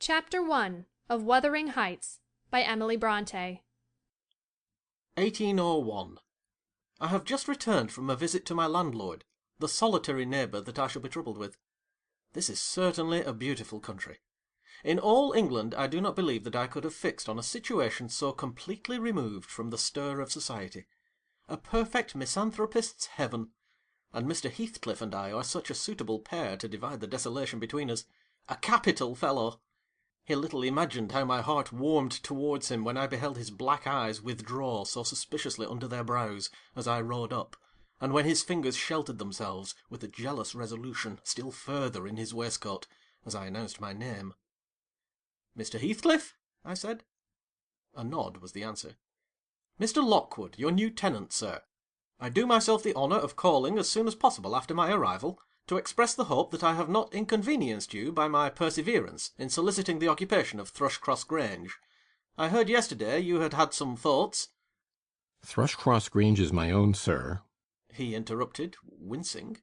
Chapter 1 of Wuthering Heights by Emily Brontë 1801. I have just returned from a visit to my landlord, the solitary neighbour that I shall be troubled with. This is certainly a beautiful country. In all England I do not believe that I could have fixed on a situation so completely removed from the stir of society. A perfect misanthropist's heaven, and Mr. Heathcliff and I are such a suitable pair to divide the desolation between us. A capital fellow! He little imagined how my heart warmed towards him when I beheld his black eyes withdraw so suspiciously under their brows as I rode up, and when his fingers sheltered themselves, with a jealous resolution, still further in his waistcoat, as I announced my name. "Mr. Heathcliff?" I said. A nod was the answer. "Mr. Lockwood, your new tenant, sir. I do myself the honour of calling as soon as possible after my arrival, to express the hope that I have not inconvenienced you by my perseverance in soliciting the occupation of Thrushcross Grange. I heard yesterday you had had some thoughts—" "Thrushcross Grange is my own, sir," he interrupted, wincing.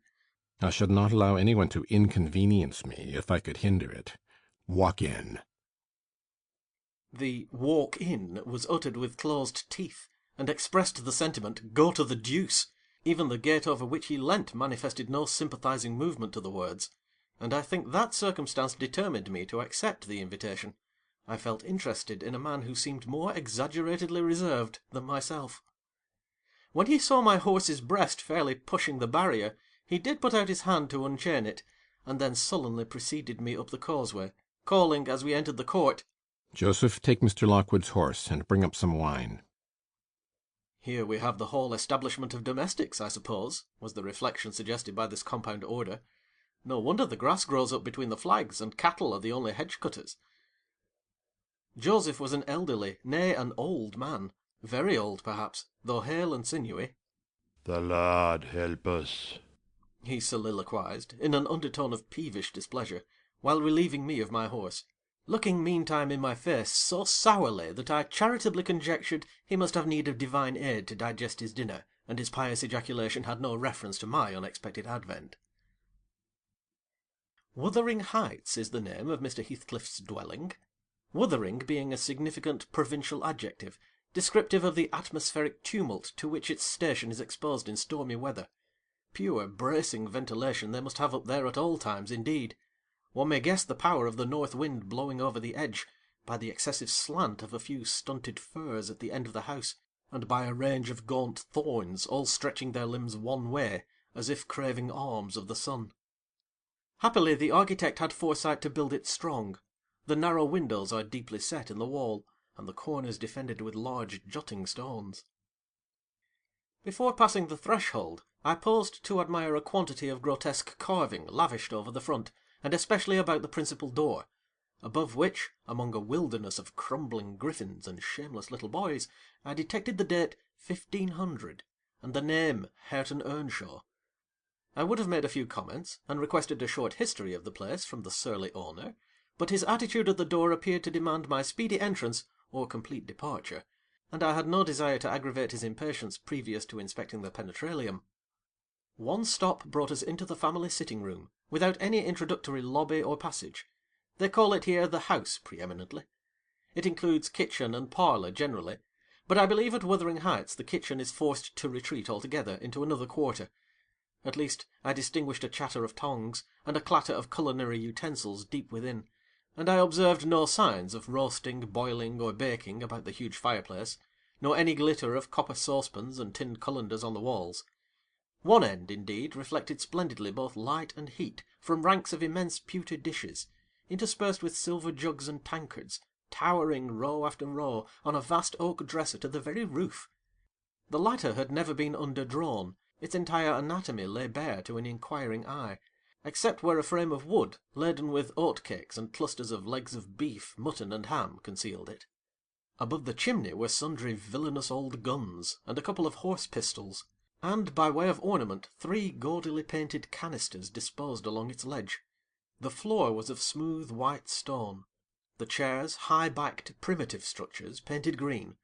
"I should not allow anyone to inconvenience me if I could hinder it. Walk in." The "walk in" was uttered with closed teeth, and expressed the sentiment, "Go to the deuce." Even the gate over which he leant manifested no sympathizing movement to the words, and I think that circumstance determined me to accept the invitation. I felt interested in a man who seemed more exaggeratedly reserved than myself. When he saw my horse's breast fairly pushing the barrier, he did put out his hand to unchain it, and then sullenly preceded me up the causeway, calling as we entered the court, "Joseph, take Mr. Lockwood's horse, and bring up some wine." Here we have the whole establishment of domestics, I suppose, was the reflection suggested by this compound order. No wonder the grass grows up between the flags, and cattle are the only hedge-cutters. Joseph was an elderly, nay, an old man, very old perhaps, though hale and sinewy. "The Lord help us," he soliloquized, in an undertone of peevish displeasure, while relieving me of my horse, looking meantime in my face so sourly that I charitably conjectured he must have need of divine aid to digest his dinner, and his pious ejaculation had no reference to my unexpected advent. Wuthering Heights is the name of Mr. Heathcliff's dwelling, Wuthering being a significant provincial adjective, descriptive of the atmospheric tumult to which its station is exposed in stormy weather. Pure bracing ventilation they must have up there at all times, indeed. One may guess the power of the north wind blowing over the edge, by the excessive slant of a few stunted firs at the end of the house, and by a range of gaunt thorns all stretching their limbs one way, as if craving alms of the sun. Happily the architect had foresight to build it strong. The narrow windows are deeply set in the wall, and the corners defended with large jutting stones. Before passing the threshold, I paused to admire a quantity of grotesque carving lavished over the front, and especially about the principal door, above which, among a wilderness of crumbling griffins and shameless little boys, I detected the date 1500, and the name Hareton Earnshaw. I would have made a few comments, and requested a short history of the place from the surly owner, but his attitude at the door appeared to demand my speedy entrance or complete departure, and I had no desire to aggravate his impatience previous to inspecting the penetralium. One stop brought us into the family sitting-room, without any introductory lobby or passage. They call it here the house pre-eminently. It includes kitchen and parlour generally, but I believe at Wuthering Heights the kitchen is forced to retreat altogether into another quarter. At least, I distinguished a chatter of tongues, and a clatter of culinary utensils deep within, and I observed no signs of roasting, boiling, or baking about the huge fireplace, nor any glitter of copper saucepans and tin cullenders on the walls. One end, indeed, reflected splendidly both light and heat from ranks of immense pewter dishes, interspersed with silver jugs and tankards, towering row after row on a vast oak dresser to the very roof. The latter had never been underdrawn, its entire anatomy lay bare to an inquiring eye, except where a frame of wood, laden with oat-cakes and clusters of legs of beef, mutton, and ham, concealed it. Above the chimney were sundry villainous old guns, and a couple of horse-pistols, and, by way of ornament, 3 gaudily painted canisters disposed along its ledge. The floor was of smooth white stone, the chairs high-backed primitive structures painted green,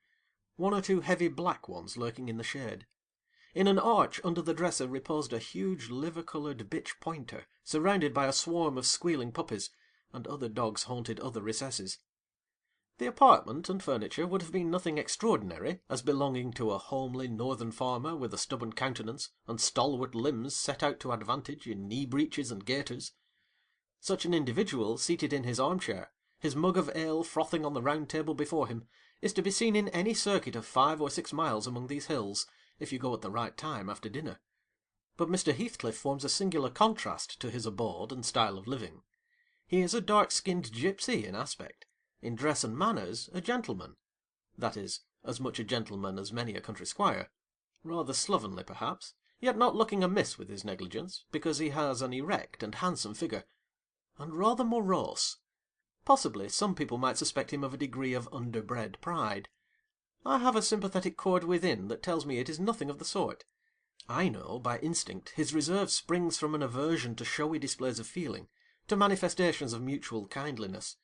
1 or 2 heavy black ones lurking in the shade. In an arch under the dresser reposed a huge liver-coloured bitch pointer, surrounded by a swarm of squealing puppies, and other dogs haunted other recesses. The apartment and furniture would have been nothing extraordinary, as belonging to a homely northern farmer with a stubborn countenance and stalwart limbs set out to advantage in knee-breeches and gaiters. Such an individual, seated in his armchair, his mug of ale frothing on the round table before him, is to be seen in any circuit of 5 or 6 miles among these hills, if you go at the right time after dinner. But Mr. Heathcliff forms a singular contrast to his abode and style of living. He is a dark-skinned gipsy in aspect, in dress and manners a gentleman, that is, as much a gentleman as many a country squire, rather slovenly perhaps, yet not looking amiss with his negligence, because he has an erect and handsome figure, and rather morose. Possibly some people might suspect him of a degree of underbred pride. I have a sympathetic chord within that tells me it is nothing of the sort. I know, by instinct, his reserve springs from an aversion to showy displays of feeling, to manifestations of mutual kindliness.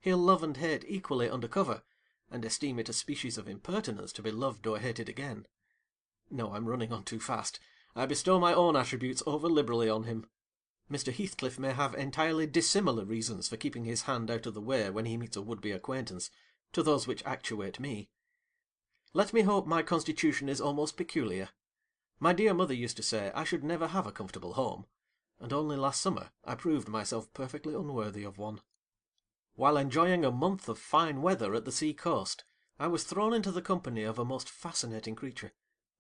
He'll love and hate equally under cover, and esteem it a species of impertinence to be loved or hated again. No, I'm running on too fast. I bestow my own attributes over-liberally on him. Mr. Heathcliff may have entirely dissimilar reasons for keeping his hand out of the way when he meets a would-be acquaintance, to those which actuate me. Let me hope my constitution is almost peculiar. My dear mother used to say I should never have a comfortable home, and only last summer I proved myself perfectly unworthy of one. While enjoying a month of fine weather at the sea-coast, I was thrown into the company of a most fascinating creature,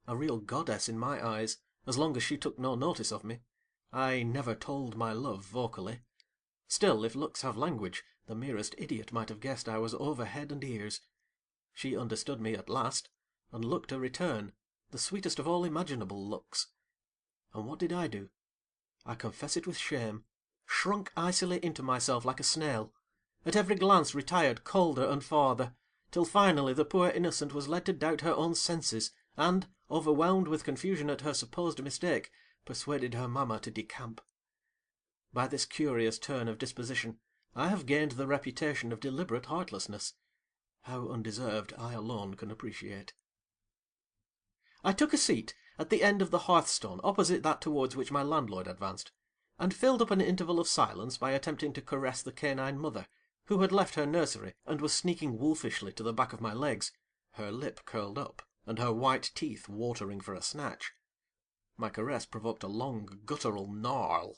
a real goddess in my eyes, as long as she took no notice of me. I never told my love vocally. Still, if looks have language, the merest idiot might have guessed I was over head and ears. She understood me at last, and looked a return, the sweetest of all imaginable looks. And what did I do? I confess it with shame, shrunk icily into myself like a snail, at every glance retired colder and farther, till finally the poor innocent was led to doubt her own senses, and, overwhelmed with confusion at her supposed mistake, persuaded her mamma to decamp. By this curious turn of disposition, I have gained the reputation of deliberate heartlessness, how undeserved I alone can appreciate. I took a seat at the end of the hearthstone opposite that towards which my landlord advanced, and filled up an interval of silence by attempting to caress the canine mother, who had left her nursery and was sneaking wolfishly to the back of my legs, her lip curled up, and her white teeth watering for a snatch. My caress provoked a long guttural gnarl.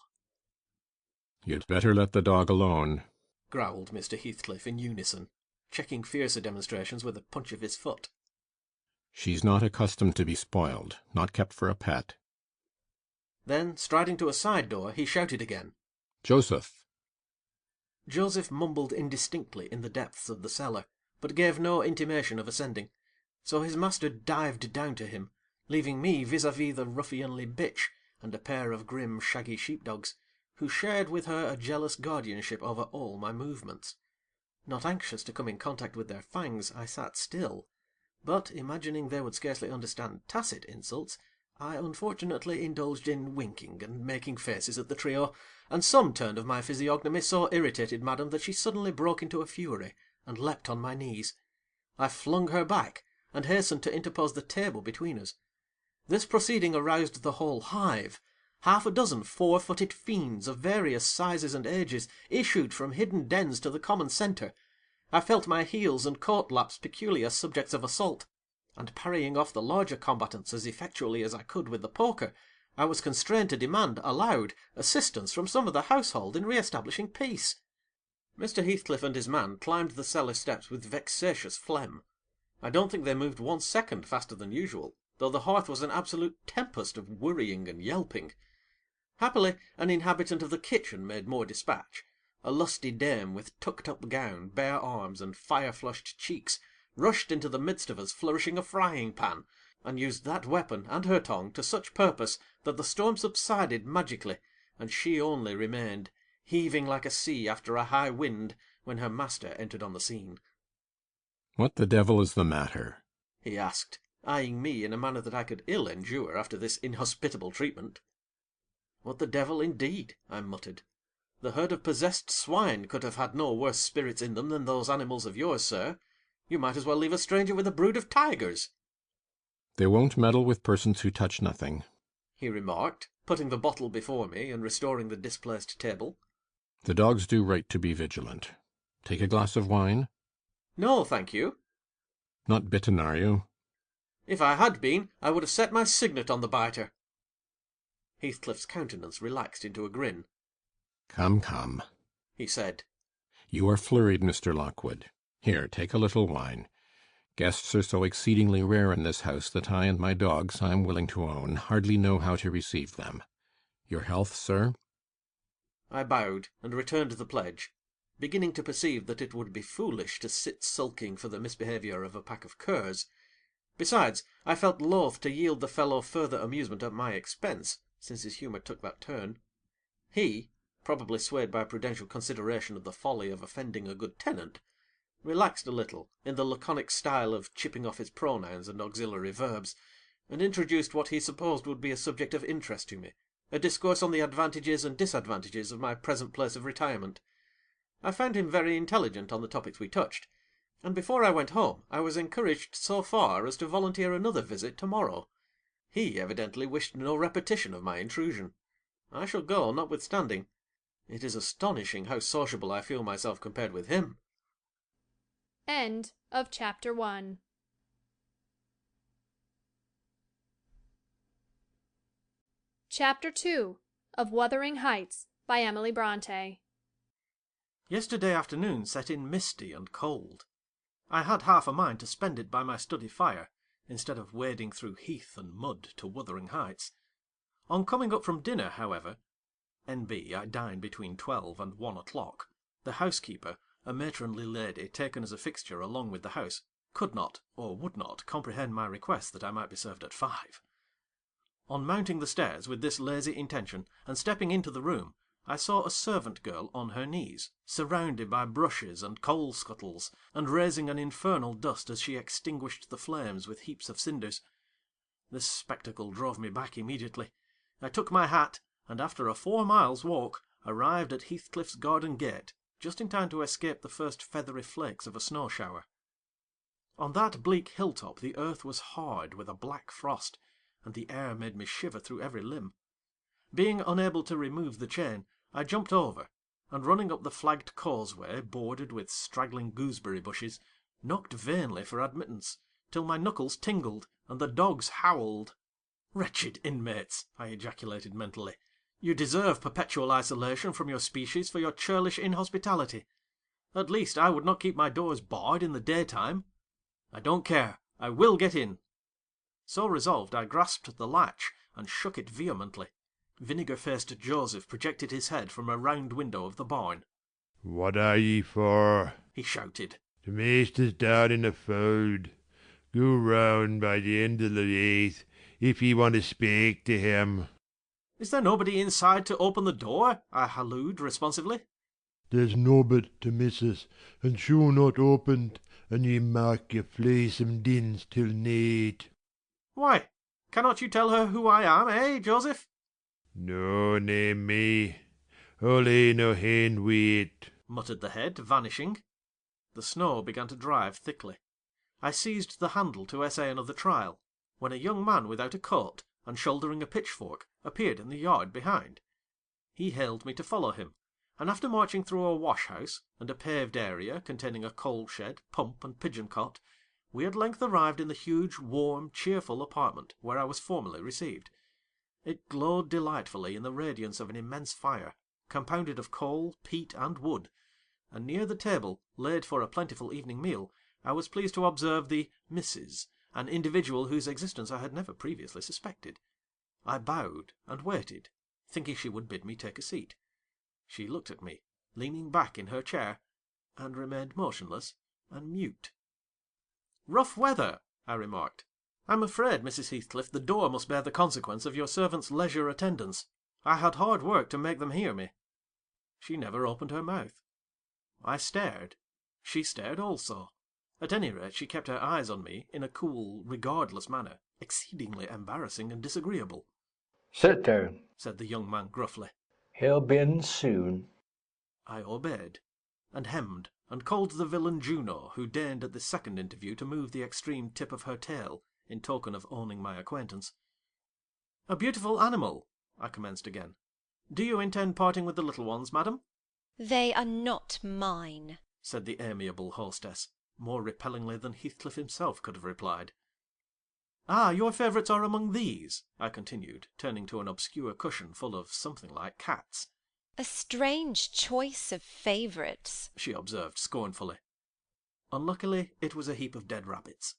"You'd better let the dog alone," growled Mr. Heathcliff in unison, checking fiercer demonstrations with a punch of his foot. "She's not accustomed to be spoiled, not kept for a pet." Then, striding to a side door, he shouted again, "Joseph!" Joseph mumbled indistinctly in the depths of the cellar, but gave no intimation of ascending, so his master dived down to him, leaving me vis-à-vis the ruffianly bitch and a pair of grim shaggy sheepdogs, who shared with her a jealous guardianship over all my movements. Not anxious to come in contact with their fangs, I sat still, but, imagining they would scarcely understand tacit insults, I unfortunately indulged in winking and making faces at the trio, and some turn of my physiognomy so irritated madam that she suddenly broke into a fury, and leapt on my knees. I flung her back, and hastened to interpose the table between us. This proceeding aroused the whole hive. 6 4-footed fiends of various sizes and ages issued from hidden dens to the common centre. I felt my heels and coat-laps peculiar subjects of assault, and parrying off the larger combatants as effectually as I could with the poker, I was constrained to demand, aloud, assistance from some of the household in re-establishing peace. Mr. Heathcliff and his man climbed the cellar steps with vexatious phlegm. I don't think they moved 1 second faster than usual, though the hearth was an absolute tempest of worrying and yelping. Happily, an inhabitant of the kitchen made more dispatch. A lusty dame with tucked-up gown, bare arms, and fire-flushed cheeks, rushed into the midst of us flourishing a frying-pan, and used that weapon and her tongue to such purpose that the storm subsided magically, and she only remained, heaving like a sea after a high wind, when her master entered on the scene. "What the devil is the matter?" he asked, eyeing me in a manner that I could ill endure after this inhospitable treatment. "What the devil, indeed?" I muttered. "The herd of possessed swine could have had no worse spirits in them than those animals of yours, sir. You might as well leave a stranger with a brood of tigers." "They won't meddle with persons who touch nothing," he remarked, putting the bottle before me and restoring the displaced table. The dogs do right to be vigilant. Take a glass of wine? No, thank you. Not bitten, are you? If I had been, I would have set my signet on the biter. Heathcliff's countenance relaxed into a grin. Come, come, He said. you are flurried, Mr. Lockwood. Here, take a little wine. Guests are so exceedingly rare in this house that I and my dogs, I am willing to own, hardly know how to receive them. Your health, sir? I bowed and returned the pledge, beginning to perceive that it would be foolish to sit sulking for the misbehaviour of a pack of curs. Besides, I felt loath to yield the fellow further amusement at my expense, since his humour took that turn. He, probably swayed by prudential consideration of the folly of offending a good tenant, relaxed a little in the laconic style of chipping off his pronouns and auxiliary verbs, and introduced what he supposed would be a subject of interest to me, a discourse on the advantages and disadvantages of my present place of retirement. I found him very intelligent on the topics we touched, and before I went home I was encouraged so far as to volunteer another visit to-morrow. He evidently wished no repetition of my intrusion. I shall go, notwithstanding. It is astonishing how sociable I feel myself compared with him. End of Chapter 1. Chapter 2 of Wuthering Heights by Emily Brontë. Yesterday afternoon set in misty and cold. I had half a mind to spend it by my study fire, instead of wading through heath and mud to Wuthering Heights. On coming up from dinner, however, N.B. I dined between 12 and 1 o'clock, the housekeeper, a matronly lady taken as a fixture along with the house, could not, or would not, comprehend my request that I might be served at 5. On mounting the stairs with this lazy intention, and stepping into the room, I saw a servant girl on her knees, surrounded by brushes and coal scuttles, and raising an infernal dust as she extinguished the flames with heaps of cinders. This spectacle drove me back immediately. I took my hat, and after a 4 miles' walk, arrived at Heathcliff's garden gate, just in time to escape the first feathery flakes of a snow shower. On that bleak hilltop the earth was hard with a black frost, and the air made me shiver through every limb. Being unable to remove the chain, I jumped over, and running up the flagged causeway bordered with straggling gooseberry bushes, knocked vainly for admittance, till my knuckles tingled, and the dogs howled. "Wretched inmates!" I ejaculated mentally. "You deserve perpetual isolation from your species for your churlish inhospitality. At least I would not keep my doors barred in the daytime. I don't care, I will get in." So resolved, I grasped the latch, and shook it vehemently. Vinegar-faced Joseph projected his head from a round window of the barn. What are ye for? He shouted. The maester's down in the fold. Go round by the end of the 8th, if ye want to speak to him. "Is there nobody inside to open the door?" I hallooed responsively. There's nobit to missus, and she'll not open't, and ye mark your fleesome dins till neat. "Why, cannot you tell her who I am, eh, Joseph?" No name me. I'll lay no hand wi't, muttered the head, vanishing. The snow began to drive thickly. I seized the handle to essay another trial, when a young man without a coat, and shouldering a pitchfork, appeared in the yard behind. He hailed me to follow him, and after marching through a wash-house, and a paved area containing a coal-shed, pump, and pigeon-cot, we at length arrived in the huge, warm, cheerful apartment where I was formerly received. It glowed delightfully in the radiance of an immense fire, compounded of coal, peat, and wood, and near the table, laid for a plentiful evening meal, I was pleased to observe the Mrs., an individual whose existence I had never previously suspected. I bowed and waited, thinking she would bid me take a seat. She looked at me, leaning back in her chair, and remained motionless and mute. "Rough weather," I remarked. "I'm afraid, Mrs. Heathcliff, the door must bear the consequence of your servants' leisure attendance. I had hard work to make them hear me." She never opened her mouth. I stared. She stared also. At any rate, she kept her eyes on me in a cool, regardless manner, exceedingly embarrassing and disagreeable. "Sit down," said the young man gruffly. "He'll be in soon." I obeyed, and hemmed, and called the villain Juno, who deigned at this second interview to move the extreme tip of her tail, in token of owning my acquaintance. "A beautiful animal," I commenced again. "Do you intend parting with the little ones, madam?" They are not mine, said the amiable hostess, more repellingly than Heathcliff himself could have replied. Ah, your favourites are among these, I continued, turning to an obscure cushion full of something like cats. A strange choice of favourites, she observed scornfully. Unluckily, it was a heap of dead rabbits.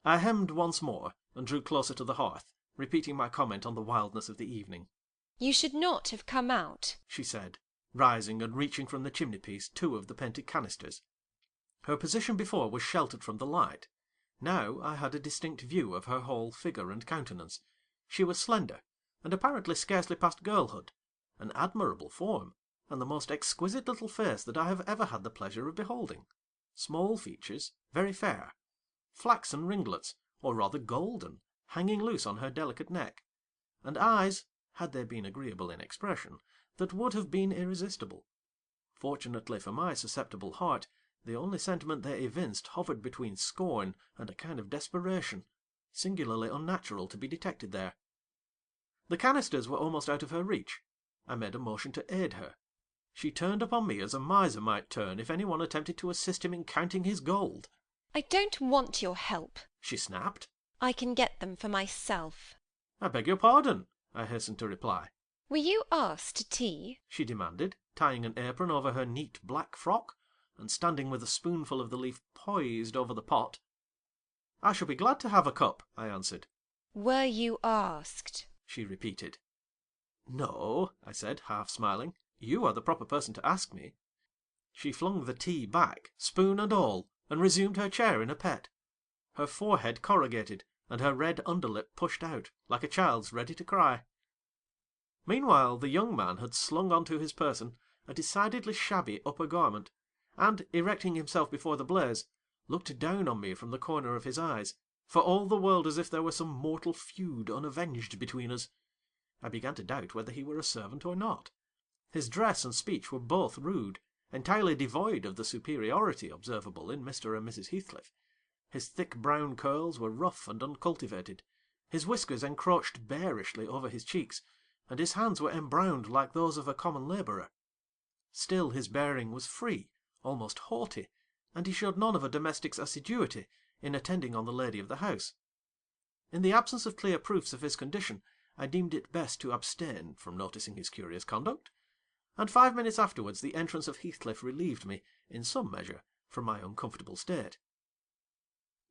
I hemmed once more, and drew closer to the hearth, repeating my comment on the wildness of the evening. You should not have come out, she said, rising and reaching from the chimney-piece 2 of the painted canisters. Her position before was sheltered from the light. Now I had a distinct view of her whole figure and countenance. She was slender, and apparently scarcely past girlhood, an admirable form, and the most exquisite little face that I have ever had the pleasure of beholding. Small features, very fair, flaxen ringlets, or rather golden, hanging loose on her delicate neck, and eyes, had they been agreeable in expression, that would have been irresistible. Fortunately for my susceptible heart, the only sentiment they evinced hovered between scorn and a kind of desperation, singularly unnatural to be detected there. The canisters were almost out of her reach. I made a motion to aid her. She turned upon me as a miser might turn if any one attempted to assist him in counting his gold. I don't want your help. She snapped. I can get them for myself. I beg your pardon, I hastened to reply. Were you asked to tea? She demanded, tying an apron over her neat black frock, and standing with a spoonful of the leaf poised over the pot. I shall be glad to have a cup, I answered. Were you asked? She repeated. No, I said, half smiling. You are the proper person to ask me. She flung the tea back, spoon and all, and resumed her chair in a pet. Her forehead corrugated, and her red underlip pushed out, like a child's ready to cry. Meanwhile the young man had slung on to his person a decidedly shabby upper garment, and, erecting himself before the blaze, looked down on me from the corner of his eyes, for all the world as if there were some mortal feud unavenged between us. I began to doubt whether he were a servant or not. His dress and speech were both rude, entirely devoid of the superiority observable in Mr. and Mrs. Heathcliff. His thick brown curls were rough and uncultivated, his whiskers encroached bearishly over his cheeks, and his hands were embrowned like those of a common labourer. Still his bearing was free, almost haughty, and he showed none of a domestic's assiduity in attending on the lady of the house. In the absence of clear proofs of his condition, I deemed it best to abstain from noticing his curious conduct, and 5 minutes afterwards the entrance of Heathcliff relieved me, in some measure, from my uncomfortable state.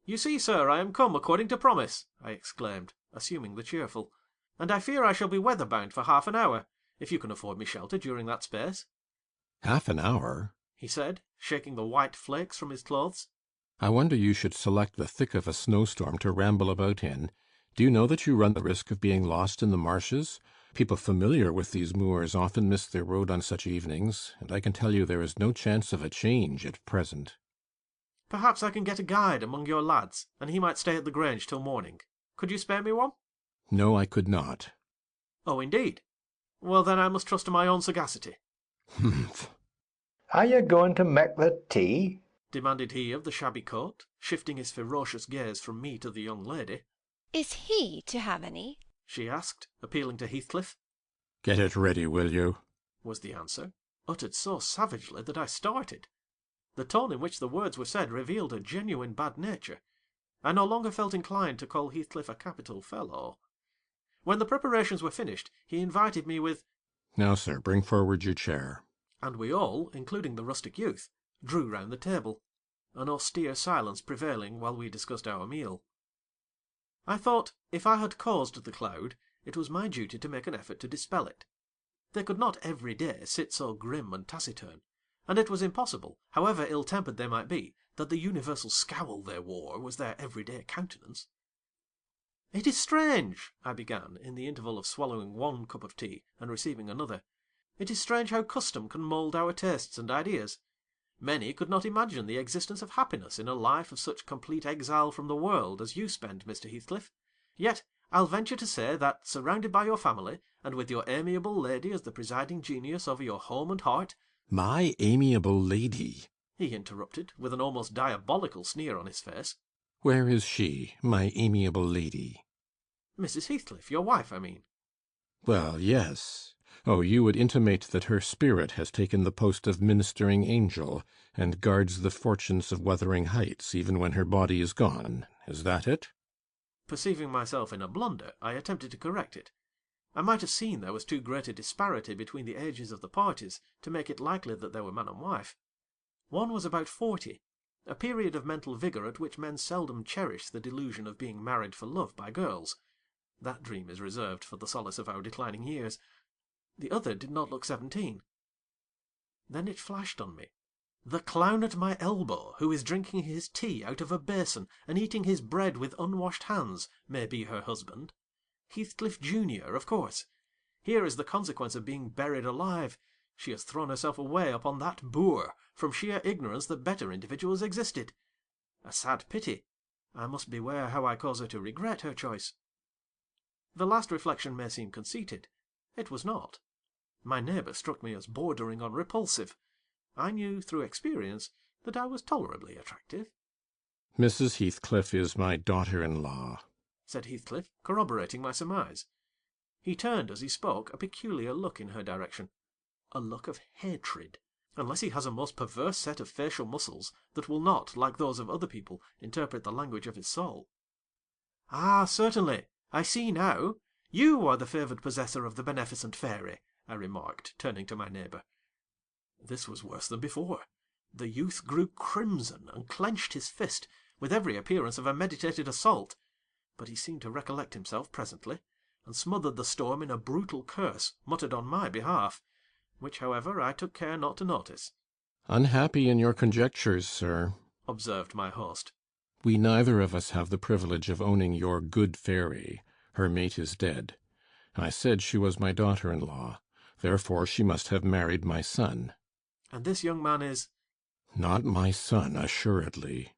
"You see, sir, I am come according to promise," I exclaimed, assuming the cheerful, "and I fear I shall be weather-bound for half an hour, if you can afford me shelter during that space." Half an hour? he said, shaking the white flakes from his clothes. I wonder you should select the thick of a snowstorm to ramble about in. Do you know that you run the risk of being lost in the marshes? People familiar with these moors often miss their road on such evenings, and I can tell you there is no chance of a change at present. Perhaps I can get a guide among your lads, and he might stay at the Grange till morning. Could you spare me one? No, I could not. Oh, indeed. Well, then I must trust to my own sagacity. Humph. Are you going to make the tea? Demanded he of the shabby coat, shifting his ferocious gaze from me to the young lady. Is he to have any? She asked, appealing to Heathcliff. Get it ready, will you? Was the answer, uttered so savagely that I started. The tone in which the words were said revealed a genuine bad nature. I no longer felt inclined to call Heathcliff a capital fellow. When the preparations were finished, he invited me with, Now, sir, bring forward your chair. and we all, including the rustic youth, drew round the table, an austere silence prevailing while we discussed our meal. I thought, if I had caused the cloud, it was my duty to make an effort to dispel it. They could not every day sit so grim and taciturn, and it was impossible, however ill-tempered they might be, that the universal scowl they wore was their everyday countenance. "It is strange," I began, in the interval of swallowing one cup of tea and receiving another, "it is strange how custom can mould our tastes and ideas. Many could not imagine the existence of happiness in a life of such complete exile from the world as you spend, Mr. Heathcliff. Yet I'll venture to say that, surrounded by your family, and with your amiable lady as the presiding genius over your home and heart—" My amiable lady! he interrupted, with an almost diabolical sneer on his face. Where is she, my amiable lady? "Mrs. Heathcliff, your wife, I mean." Well, yes. Oh, you would intimate that her spirit has taken the post of ministering angel, and guards the fortunes of Wuthering Heights, even when her body is gone. Is that it? Perceiving myself in a blunder, I attempted to correct it. I might have seen there was too great a disparity between the ages of the parties to make it likely that they were man and wife. One was about 40, a period of mental vigour at which men seldom cherish the delusion of being married for love by girls. That dream is reserved for the solace of our declining years. The other did not look 17. Then it flashed on me. The clown at my elbow, who is drinking his tea out of a basin and eating his bread with unwashed hands, may be her husband. Heathcliff Junior, of course. Here is the consequence of being buried alive. She has thrown herself away upon that boor, from sheer ignorance that better individuals existed. A sad pity. I must beware how I cause her to regret her choice. The last reflection may seem conceited. It was not. My neighbour struck me as bordering on repulsive. I knew, through experience, that I was tolerably attractive. Mrs. Heathcliff is my daughter-in-law, said Heathcliff, corroborating my surmise. He turned as he spoke a peculiar look in her direction, a look of hatred, unless he has a most perverse set of facial muscles that will not, like those of other people, interpret the language of his soul. Ah, certainly, I see now. You are the favoured possessor of the beneficent fairy, I remarked, turning to my neighbour. This was worse than before. The youth grew crimson and clenched his fist, with every appearance of a meditated assault, but he seemed to recollect himself presently, and smothered the storm in a brutal curse muttered on my behalf, which, however, I took care not to notice. Unhappy in your conjectures, sir, observed my host. We neither of us have the privilege of owning your good fairy. Her mate is dead. I said she was my daughter-in-law. Therefore she must have married my son. And this young man is? Not my son, assuredly.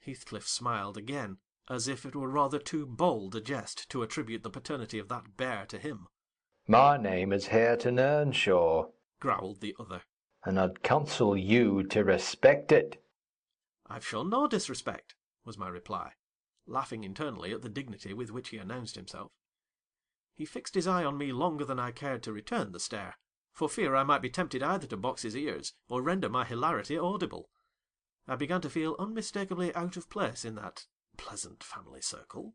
Heathcliff smiled again, as if it were rather too bold a jest to attribute the paternity of that bear to him. My name is Hareton Earnshaw, growled the other, and I'd counsel you to respect it. I've shown no disrespect, was my reply, laughing internally at the dignity with which he announced himself. He fixed his eye on me longer than I cared to return the stare, for fear I might be tempted either to box his ears or render my hilarity audible. I began to feel unmistakably out of place in that pleasant family circle.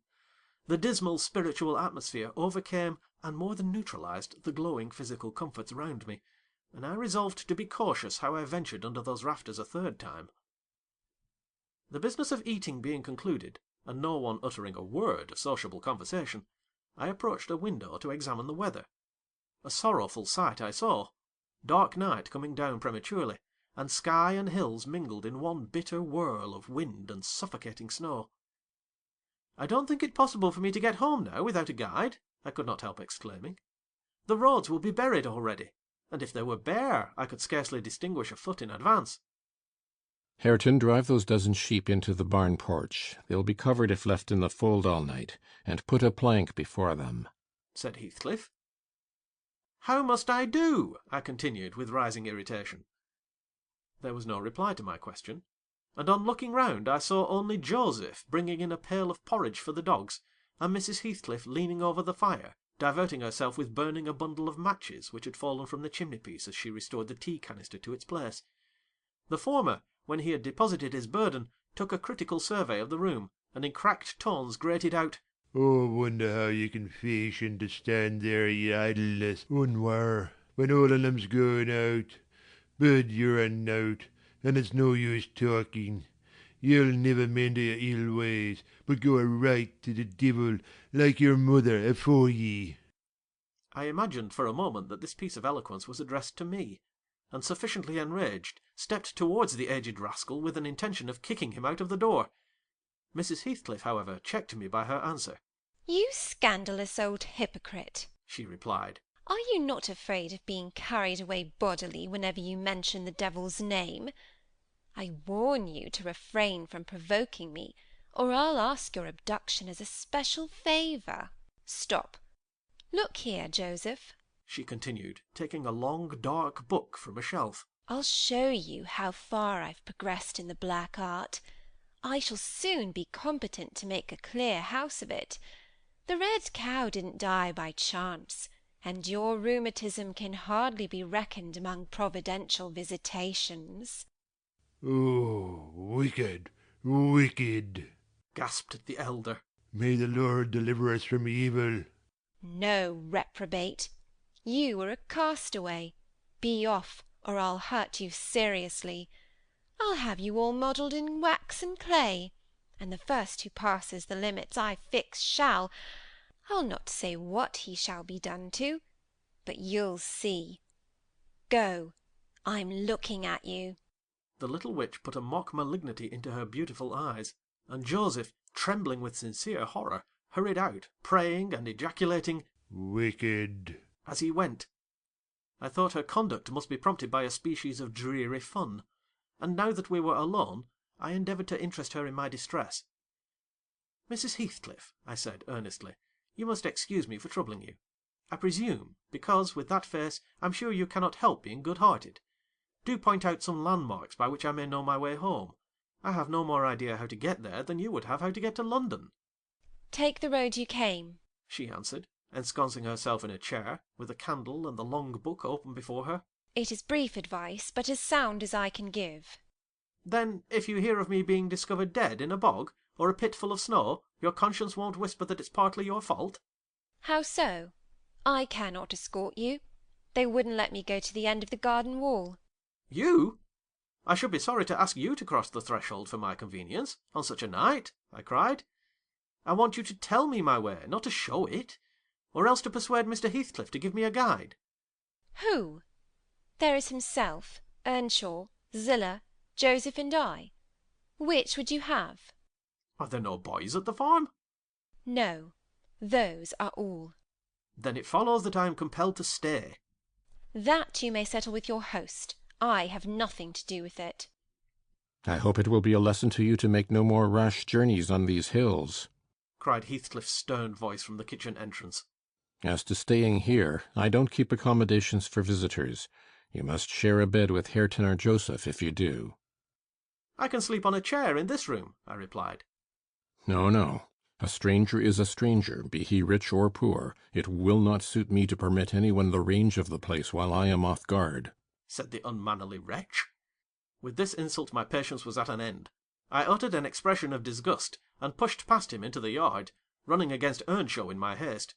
The dismal spiritual atmosphere overcame and more than neutralized the glowing physical comforts round me, and I resolved to be cautious how I ventured under those rafters a third time. The business of eating being concluded, and no one uttering a word of sociable conversation, I approached a window to examine the weather. A sorrowful sight I saw. Dark night coming down prematurely, and sky and hills mingled in one bitter whirl of wind and suffocating snow. I don't think it possible for me to get home now without a guide, I could not help exclaiming. The roads will be buried already, and if they were bare, I could scarcely distinguish a foot in advance. Hareton, drive those dozen sheep into the barn porch. They'll be covered if left in the fold all night, and put a plank before them, said Heathcliff. How must I do? I continued, with rising irritation. There was no reply to my question, and on looking round I saw only Joseph bringing in a pail of porridge for the dogs, and Mrs. Heathcliff leaning over the fire, diverting herself with burning a bundle of matches which had fallen from the chimney-piece as she restored the tea canister to its place. The former, when he had deposited his burden, took a critical survey of the room, and in cracked tones grated out, "Oh, I wonder how you can fashion to stand there i' idleness, unwar, when all of them's going out. But you're a nowt, and it's no use talking. You'll never mend your ill ways, but go right to the devil, like your mother afore ye." I imagined for a moment that this piece of eloquence was addressed to me, and sufficiently enraged, stepped towards the aged rascal with an intention of kicking him out of the door. Mrs. Heathcliff, however, checked me by her answer. You scandalous old hypocrite, she replied. Are you not afraid of being carried away bodily whenever you mention the devil's name? I warn you to refrain from provoking me, or I'll ask your abduction as a special favour. Stop. Look here, Joseph, she continued, taking a long dark book from a shelf. I'll show you how far I've progressed in the black art. I shall soon be competent to make a clear house of it. The red cow didn't die by chance, and your rheumatism can hardly be reckoned among providential visitations. Oh, wicked, wicked! gasped the elder. May the Lord deliver us from evil. No, reprobate. You are a castaway. Be off, or I'll hurt you seriously. I'll have you all modelled in wax and clay, and the first who passes the limits I fix shall— I'll not say what he shall be done to, but you'll see. Go, I'm looking at you. The little witch put a mock malignity into her beautiful eyes, and Joseph, trembling with sincere horror, hurried out, praying and ejaculating, Wicked! as he went. I thought her conduct must be prompted by a species of dreary fun, and now that we were alone, I endeavoured to interest her in my distress. "Mrs. Heathcliff," I said earnestly, "you must excuse me for troubling you. I presume, because, with that face, I'm sure you cannot help being good-hearted. Do point out some landmarks by which I may know my way home. I have no more idea how to get there than you would have how to get to London." Take the road you came, she answered, ensconcing herself in a chair, with a candle and the long book open before her. It is brief advice, but as sound as I can give. "Then, if you hear of me being discovered dead in a bog, or a pit full of snow, your conscience won't whisper that it's partly your fault?" How so? I cannot escort you. They wouldn't let me go to the end of the garden wall. "You? I should be sorry to ask you to cross the threshold for my convenience, on such a night," I cried. "I want you to tell me my way, not to show it, or else to persuade Mr. Heathcliff to give me a guide." Who? There is himself, Earnshaw, Zillah, Joseph, and I. Which would you have? "Are there no boys at the farm?" No, those are all. "Then it follows that I am compelled to stay." That you may settle with your host. I have nothing to do with it. I hope it will be a lesson to you to make no more rash journeys on these hills, cried Heathcliff's stern voice from the kitchen entrance. As to staying here, I don't keep accommodations for visitors. You must share a bed with Hareton or Joseph if you do. "I can sleep on a chair in this room," I replied. No, no. A stranger is a stranger, be he rich or poor. It will not suit me to permit anyone the range of the place while I am off guard," said the unmannerly wretch. With this insult my patience was at an end. I uttered an expression of disgust, and pushed past him into the yard, running against Earnshaw in my haste.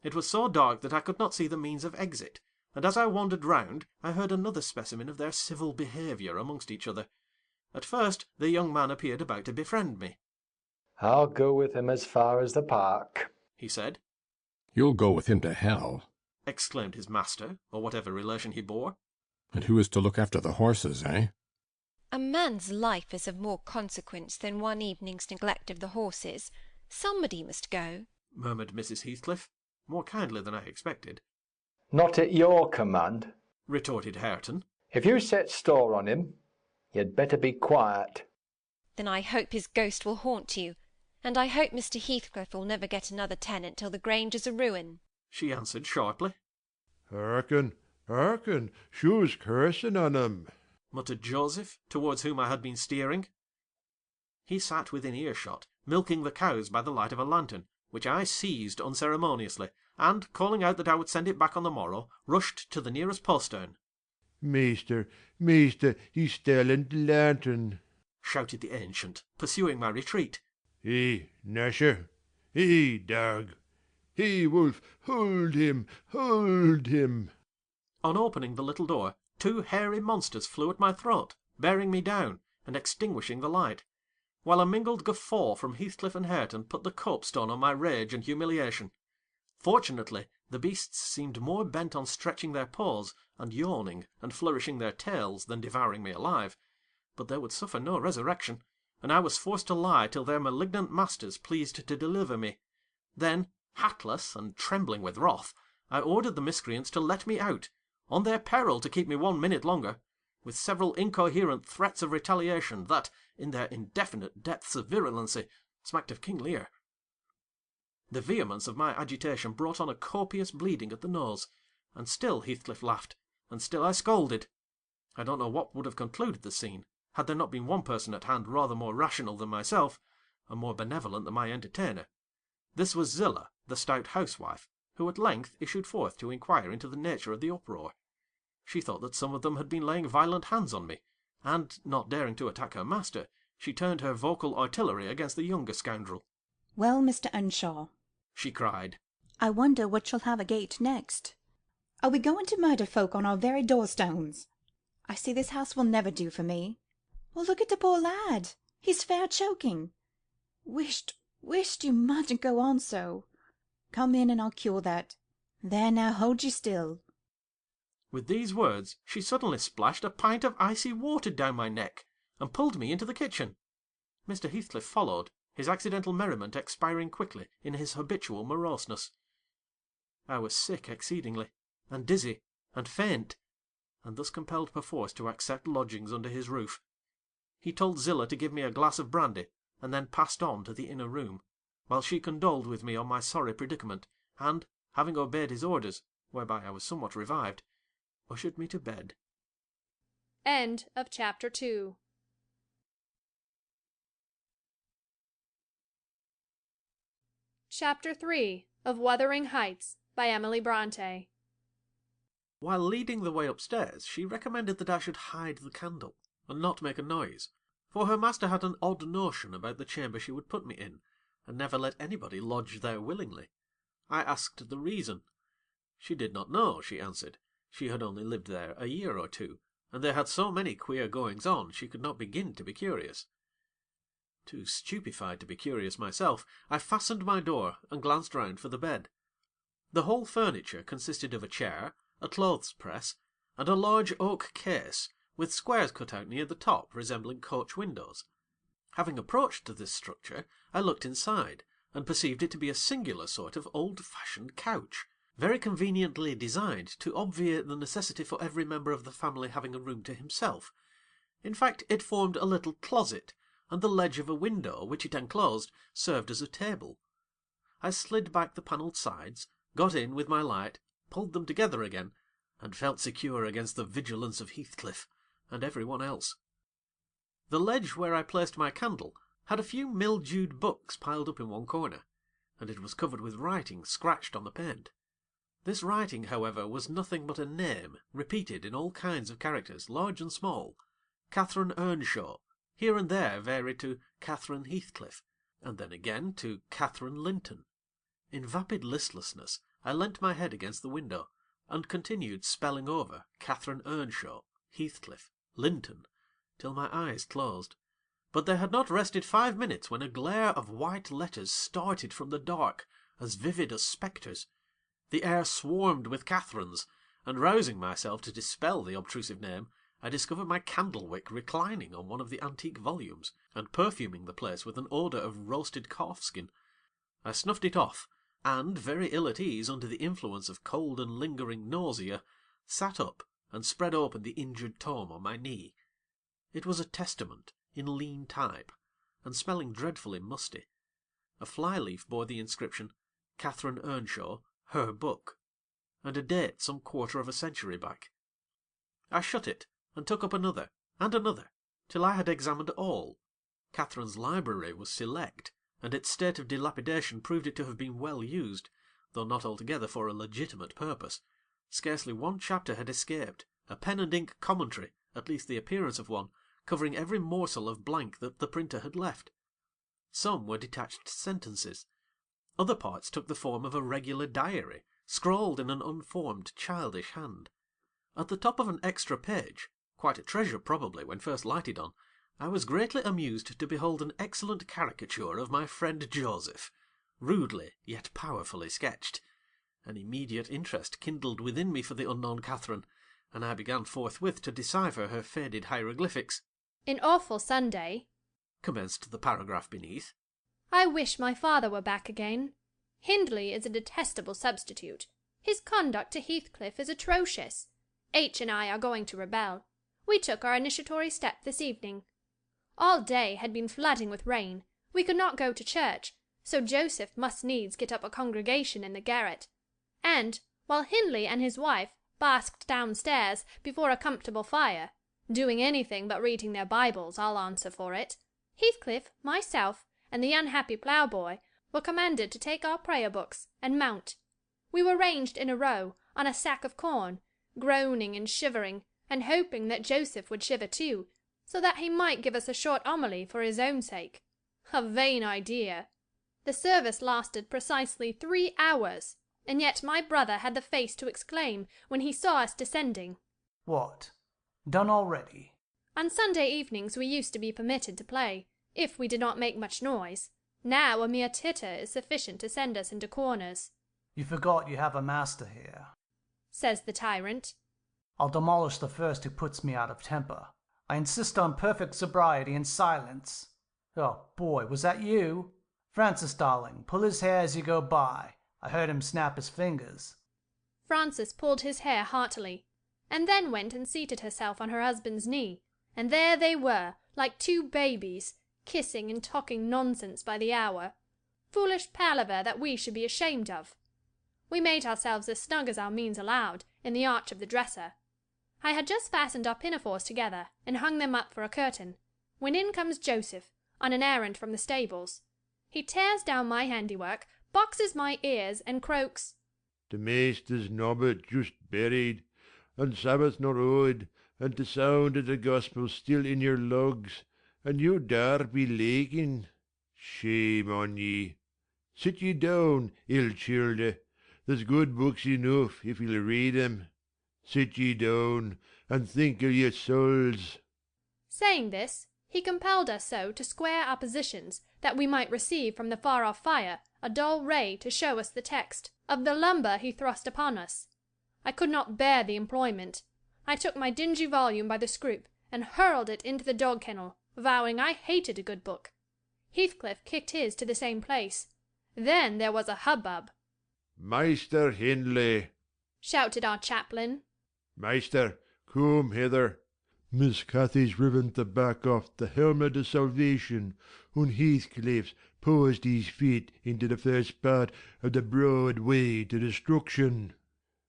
It was so dark that I could not see the means of exit, and as I wandered round, I heard another specimen of their civil behaviour amongst each other. At first the young man appeared about to befriend me. I'll go with him as far as the park, he said. "You'll go with him to hell," exclaimed his master, or whatever relation he bore. "And who is to look after the horses, eh?" A man's life is of more consequence than one evening's neglect of the horses. Somebody must go, murmured Mrs. Heathcliff, more kindly than I expected. Not at your command, retorted Hareton. If you set store on him, you'd better be quiet. Then I hope his ghost will haunt you, and I hope Mr. Heathcliff will never get another tenant till the Grange is a ruin, she answered sharply. Hearken, hearken, shoe's cursing on him, muttered Joseph, towards whom I had been steering. He sat within earshot, milking the cows by the light of a lantern, which I seized unceremoniously, and, calling out that I would send it back on the morrow, rushed to the nearest postern. Measter, he's stealing the lantern, shouted the ancient, pursuing my retreat. Hey, Nasher! Hey, dog! Hey, wolf! Hold him! Hold him! On opening the little door, 2 hairy monsters flew at my throat, bearing me down, and extinguishing the light, while a mingled guffaw from Heathcliff and Hareton put the copestone on my rage and humiliation. Fortunately, the beasts seemed more bent on stretching their paws, and yawning, and flourishing their tails, than devouring me alive, but they would suffer no resurrection, and I was forced to lie till their malignant masters pleased to deliver me. Then, hatless, and trembling with wrath, I ordered the miscreants to let me out, on their peril to keep me 1 minute longer, with several incoherent threats of retaliation that, in their indefinite depths of virulency, smacked of King Lear. The vehemence of my agitation brought on a copious bleeding at the nose, and still Heathcliff laughed, and still I scolded. I don't know what would have concluded the scene, had there not been one person at hand rather more rational than myself, and more benevolent than my entertainer. This was Zillah, the stout housewife, who at length issued forth to inquire into the nature of the uproar. She thought that some of them had been laying violent hands on me, and, not daring to attack her master, she turned her vocal artillery against the younger scoundrel. "Well, Mr. Earnshaw," she cried, "I wonder what you'll have agate next. Are we going to murder folk on our very doorstones? I see this house will never do for me. Well, look at the poor lad, he's fair choking. Wisht you mightn't go on so. Come in and I'll cure that. There now, hold you still." With these words she suddenly splashed a pint of icy water down my neck, and pulled me into the kitchen. Mr. Heathcliff followed, his accidental merriment expiring quickly in his habitual moroseness. I was sick exceedingly, and dizzy, and faint, and thus compelled perforce to accept lodgings under his roof. He told Zillah to give me a glass of brandy, and then passed on to the inner room, while she condoled with me on my sorry predicament, and, having obeyed his orders, whereby I was somewhat revived, ushered me to bed. End of chapter 2. Chapter 3 of Wuthering Heights by Emily Brontë. While leading the way upstairs, she recommended that I should hide the candle, and not make a noise, for her master had an odd notion about the chamber she would put me in, and never let anybody lodge there willingly. I asked the reason. She did not know, she answered. She had only lived there a year or two, and they had so many queer goings-on she could not begin to be curious. Too stupefied to be curious myself, I fastened my door and glanced round for the bed. The whole furniture consisted of a chair, a clothes-press, and a large oak case, with squares cut out near the top resembling coach windows. Having approached this structure, I looked inside, and perceived it to be a singular sort of old-fashioned couch, very conveniently designed to obviate the necessity for every member of the family having a room to himself. In fact, it formed a little closet, and the ledge of a window, which it enclosed, served as a table. I slid back the panelled sides, got in with my light, pulled them together again, and felt secure against the vigilance of Heathcliff, and every one else. The ledge where I placed my candle had a few mildewed books piled up in one corner, and it was covered with writing scratched on the paint. This writing, however, was nothing but a name, repeated in all kinds of characters, large and small. Catherine Earnshaw, here and there varied to Catherine Heathcliff, and then again to Catherine Linton. In vapid listlessness, I leant my head against the window, and continued spelling over Catherine Earnshaw, Heathcliff, Linton, till my eyes closed. But they had not rested 5 minutes when a glare of white letters started from the dark, as vivid as spectres. The air swarmed with Catherines, and rousing myself to dispel the obtrusive name, I discovered my candle-wick reclining on one of the antique volumes, and perfuming the place with an odour of roasted calf-skin. I snuffed it off, and, very ill at ease under the influence of cold and lingering nausea, sat up and spread open the injured tome on my knee. It was a testament, in lean type, and smelling dreadfully musty. A fly-leaf bore the inscription, Catherine Earnshaw, her book, and a date some quarter of a century back. I shut it, and took up another, and another, till I had examined all. Catherine's library was select, and its state of dilapidation proved it to have been well used, though not altogether for a legitimate purpose. Scarcely one chapter had escaped, a pen-and-ink commentary, at least the appearance of one, covering every morsel of blank that the printer had left. Some were detached sentences. Other parts took the form of a regular diary, scrawled in an unformed, childish hand. At the top of an extra page, quite a treasure probably when first lighted on, I was greatly amused to behold an excellent caricature of my friend Joseph, rudely yet powerfully sketched. An immediate interest kindled within me for the unknown Catherine, and I began forthwith to decipher her faded hieroglyphics. "An awful Sunday," commenced the paragraph beneath. "I wish my father were back again. Hindley is a detestable substitute. His conduct to Heathcliff is atrocious. H. and I are going to rebel. We took our initiatory step this evening. All day had been flooding with rain. We could not go to church, so Joseph must needs get up a congregation in the garret. And, while Hindley and his wife basked downstairs before a comfortable fire, doing anything but reading their Bibles, I'll answer for it, Heathcliff, myself, and the unhappy ploughboy were commanded to take our prayer books and mount. We were ranged in a row, on a sack of corn, groaning and shivering, and hoping that Joseph would shiver too, so that he might give us a short homily for his own sake. A vain idea! The service lasted precisely 3 hours, and yet my brother had the face to exclaim, when he saw us descending, "What, done already?" On Sunday evenings we used to be permitted to play, if we did not make much noise. Now a mere titter is sufficient to send us into corners. "You forgot you have a master here," says the tyrant. "I'll demolish the first who puts me out of temper. I insist on perfect sobriety and silence. Oh, boy, was that you? Francis, darling, pull his hair as you go by. I heard him snap his fingers." Frances pulled his hair heartily, and then went and seated herself on her husband's knee, and there they were, like 2 babies, kissing and talking nonsense by the hour. Foolish palaver that we should be ashamed of. We made ourselves as snug as our means allowed, in the arch of the dresser. I had just fastened our pinafores together, and hung them up for a curtain, when in comes Joseph, on an errand from the stables. He tears down my handiwork, boxes my ears, and croaks, "The Master's nobbut just buried, and Sabbath not owed, and the sound of the gospel still in your lugs, and you dar be laking. Shame on ye! Sit ye down, ill childer. There's good books enough, if ye'll read 'em. Sit ye down, and think of your souls." Saying this, he compelled us so to square our positions that we might receive from the far-off fire a dull ray to show us the text of the lumber he thrust upon us. I could not bear the employment. I took my dingy volume by the scroop, and hurled it into the dog-kennel, vowing I hated a good book. Heathcliff kicked his to the same place. Then there was a hubbub. "Maister Hindley," shouted our chaplain. "Maister, come hither. Miss Cathy's riven the back off the helmet of salvation, and Heathcliff's posed his feet into the first part of the broad way to destruction.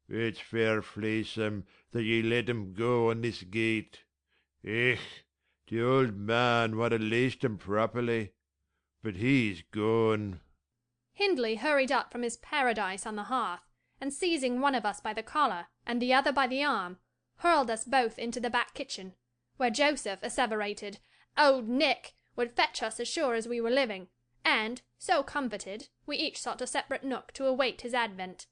It's fair fleesome that ye let him go on this gate. Eh, the old man would have laced him properly, but he's gone." Hindley hurried up from his paradise on the hearth, and seizing one of us by the collar, and the other by the arm, hurled us both into the back kitchen, where Joseph asseverated old Nick would fetch us as sure as we were living, and, so comforted, we each sought a separate nook to await his advent.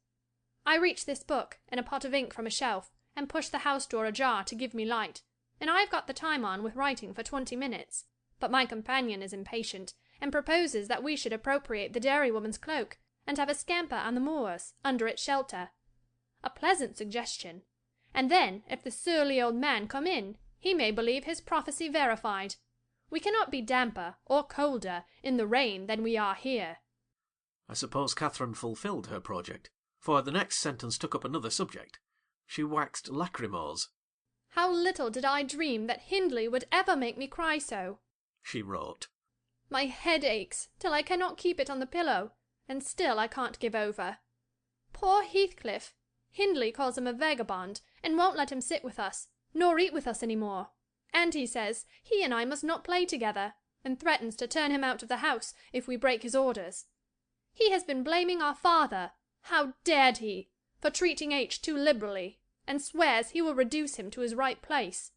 I reached this book, and a pot of ink from a shelf, and pushed the house door ajar to give me light, and I have got the time on with writing for 20 minutes, but my companion is impatient, and proposes that we should appropriate the dairywoman's cloak, and have a scamper on the moors, under its shelter. A pleasant suggestion. And then, if the surly old man come in, he may believe his prophecy verified. We cannot be damper or colder in the rain than we are here. I suppose Catherine fulfilled her project, for the next sentence took up another subject. She waxed lachrymose. "How little did I dream that Hindley would ever make me cry so," she wrote. "My head aches till I cannot keep it on the pillow, and still I can't give over. Poor Heathcliff! Hindley calls him a vagabond, and won't let him sit with us, nor eat with us any more, and he says he and I must not play together, and threatens to turn him out of the house if we break his orders. He has been blaming our father, how dared he, for treating H too liberally, and swears he will reduce him to his right place."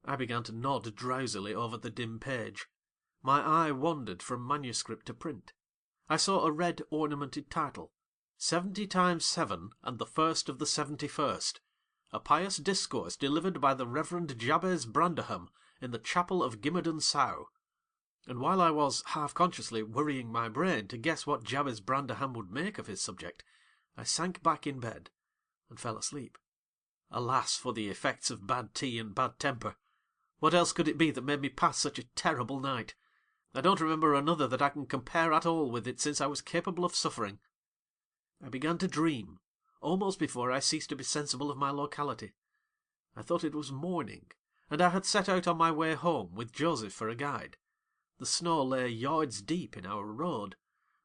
I began to nod drowsily over the dim page. My eye wandered from manuscript to print. I saw a red ornamented title, 70 times 7 and the first of the 71st, a pious discourse delivered by the Reverend Jabez Branderham in the chapel of Gimmerden Sow. And while I was half-consciously worrying my brain to guess what Jabez Branderham would make of his subject, I sank back in bed and fell asleep. Alas for the effects of bad tea and bad temper! What else could it be that made me pass such a terrible night? I don't remember another that I can compare at all with it since I was capable of suffering. I began to dream, almost before I ceased to be sensible of my locality. I thought it was morning, and I had set out on my way home with Joseph for a guide. The snow lay yards deep in our road,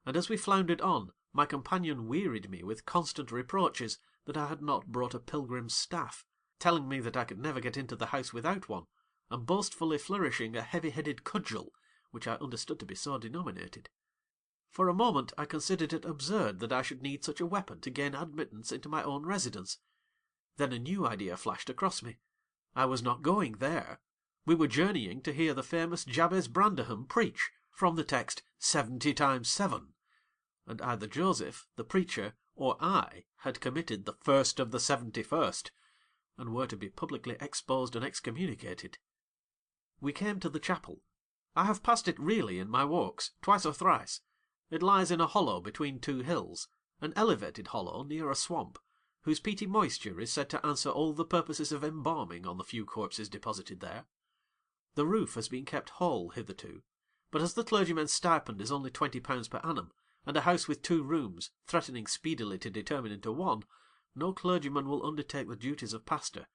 and as we floundered on, my companion wearied me with constant reproaches that I had not brought a pilgrim's staff, telling me that I could never get into the house without one, and boastfully flourishing a heavy-headed cudgel, which I understood to be so denominated. For a moment I considered it absurd that I should need such a weapon to gain admittance into my own residence. Then a new idea flashed across me. I was not going there. We were journeying to hear the famous Jabez Branderham preach from the text 70 times 7, and either Joseph, the preacher, or I had committed the first of the 71st, and were to be publicly exposed and excommunicated. We came to the chapel. I have passed it really in my walks, twice or thrice. It lies in a hollow between two hills, an elevated hollow near a swamp, whose peaty moisture is said to answer all the purposes of embalming on the few corpses deposited there. The roof has been kept whole hitherto, but as the clergyman's stipend is only £20 per annum, and a house with 2 rooms, threatening speedily to determine into one, no clergyman will undertake the duties of pastor,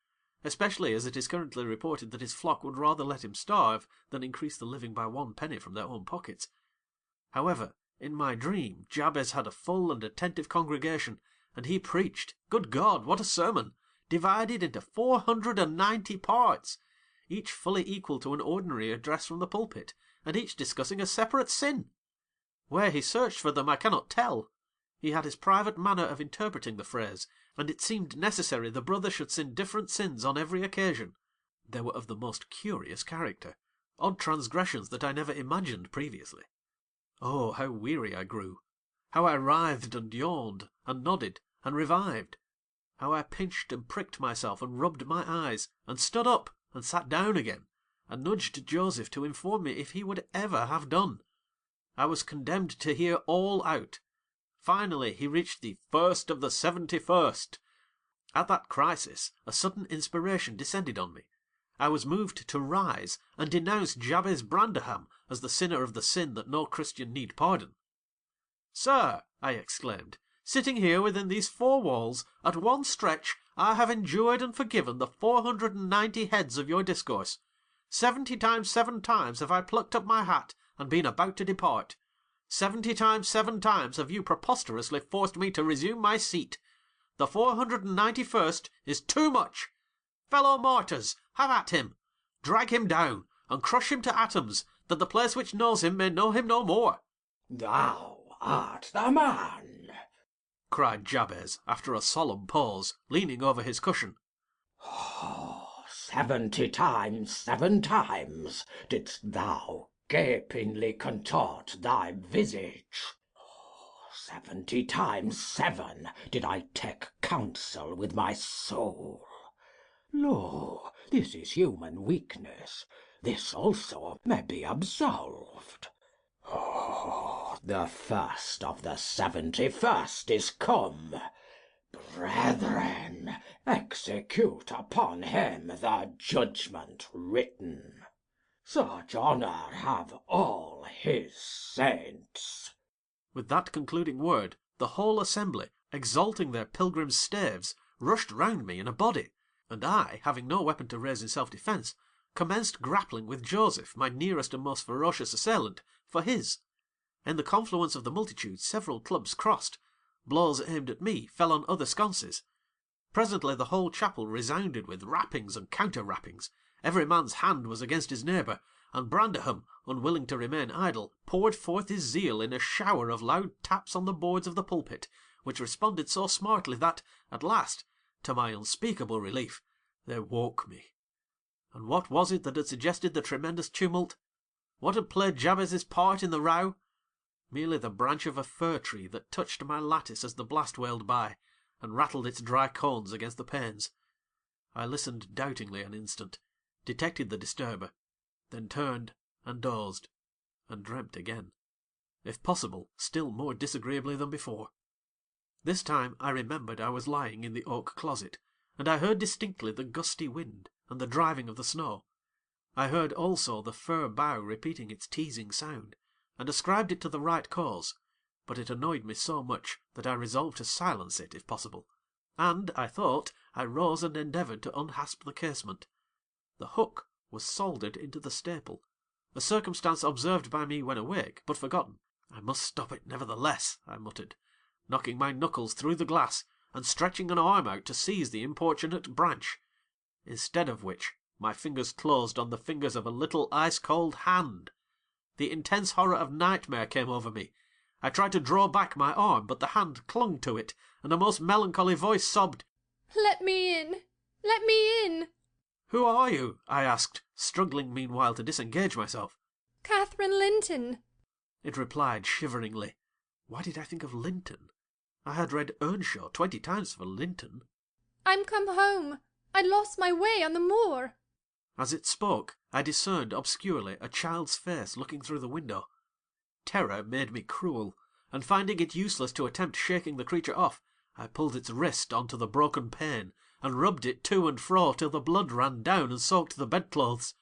especially as it is currently reported that his flock would rather let him starve than increase the living by 1 penny from their own pockets. However, in my dream Jabez had a full and attentive congregation, and he preached, good God, what a sermon, divided into 490 parts, each fully equal to an ordinary address from the pulpit, and each discussing a separate sin. Where he searched for them I cannot tell. He had his private manner of interpreting the phrase, and it seemed necessary the brother should sin different sins on every occasion. They were of the most curious character, odd transgressions that I never imagined previously. Oh, how weary I grew! How I writhed and yawned, and nodded, and revived! How I pinched and pricked myself, and rubbed my eyes, and stood up, and sat down again, and nudged Joseph to inform me if he would ever have done. I was condemned to hear all out. Finally he reached the first of the 71st. At that crisis a sudden inspiration descended on me. I was moved to rise and denounce Jabez Branderham as the sinner of the sin that no Christian need pardon. "Sir," I exclaimed, "sitting here within these 4 walls, at one stretch I have endured and forgiven the 490 heads of your discourse. 70 times 7 times have I plucked up my hat and been about to depart. 70 times 7 times have you preposterously forced me to resume my seat. The 491st is too much. Fellow martyrs, have at him. Drag him down, and crush him to atoms, that the place which knows him may know him no more." "Thou art the man," cried Jabez, after a solemn pause, leaning over his cushion. 70 times 7 times didst thou gapingly contort thy visage. 70 times 7 did I take counsel with my soul. Lo, this is human weakness. This also may be absolved. The first of the 71st is come. Brethren, execute upon him the judgment written. Such honour have all his saints. With that concluding word, the whole assembly, exalting their pilgrims' staves, rushed round me in a body, and I, having no weapon to raise in self-defence, commenced grappling with Joseph, my nearest and most ferocious assailant, for his. In the confluence of the multitude several clubs crossed. Blows aimed at me fell on other sconces. Presently the whole chapel resounded with rappings and counter-rappings. Every man's hand was against his neighbour, and Branderham, unwilling to remain idle, poured forth his zeal in a shower of loud taps on the boards of the pulpit, which responded so smartly that, at last, to my unspeakable relief, they woke me. And what was it that had suggested the tremendous tumult? What had played Jabez's part in the row? Merely the branch of a fir tree that touched my lattice as the blast wailed by, and rattled its dry cones against the panes. I listened doubtingly an instant, detected the disturber, then turned and dozed, and dreamt again, if possible still more disagreeably than before. This time I remembered I was lying in the oak closet, and I heard distinctly the gusty wind and the driving of the snow. I heard also the fir bough repeating its teasing sound, and ascribed it to the right cause, but it annoyed me so much that I resolved to silence it if possible, and, I thought, I rose and endeavoured to unhasp the casement. The hook was soldered into the staple, a circumstance observed by me when awake, but forgotten. "I must stop it nevertheless," I muttered, knocking my knuckles through the glass, and stretching an arm out to seize the importunate branch, instead of which my fingers closed on the fingers of a little ice-cold hand. The intense horror of nightmare came over me. I tried to draw back my arm, but the hand clung to it, and a most melancholy voice sobbed, "Let me in! Let me in!" "Who are you?" I asked, struggling meanwhile to disengage myself. "Catherine Linton," it replied shiveringly. Why did I think of Linton? I had read Earnshaw 20 times for Linton. "I'm come home. I lost my way on the moor." As it spoke, I discerned obscurely a child's face looking through the window. Terror made me cruel, and finding it useless to attempt shaking the creature off, I pulled its wrist onto the broken pane, and rubbed it to and fro till the blood ran down and soaked the bedclothes.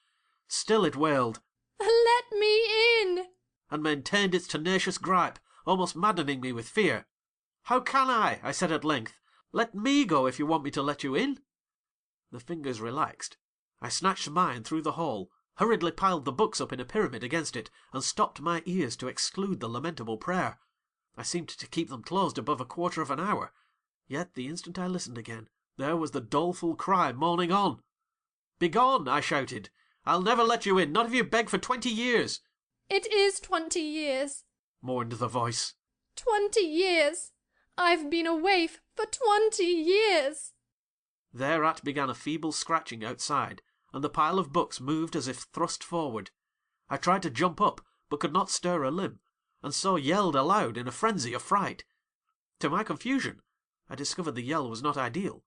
Still it wailed, "Let me in!" and maintained its tenacious gripe, almost maddening me with fear. "How can I said at length. "Let me go if you want me to let you in." The fingers relaxed. I snatched mine through the hole, hurriedly piled the books up in a pyramid against it, and stopped my ears to exclude the lamentable prayer. I seemed to keep them closed above a quarter of an hour, yet the instant I listened again, there was the doleful cry moaning on. "Begone!" I shouted. "I'll never let you in, not if you beg for 20 years." "It is 20 years," mourned the voice. 20 years. I've been away for 20 years. Thereat began a feeble scratching outside, and the pile of books moved as if thrust forward. I tried to jump up, but could not stir a limb, and so yelled aloud in a frenzy of fright. To my confusion, I discovered the yell was not ideal.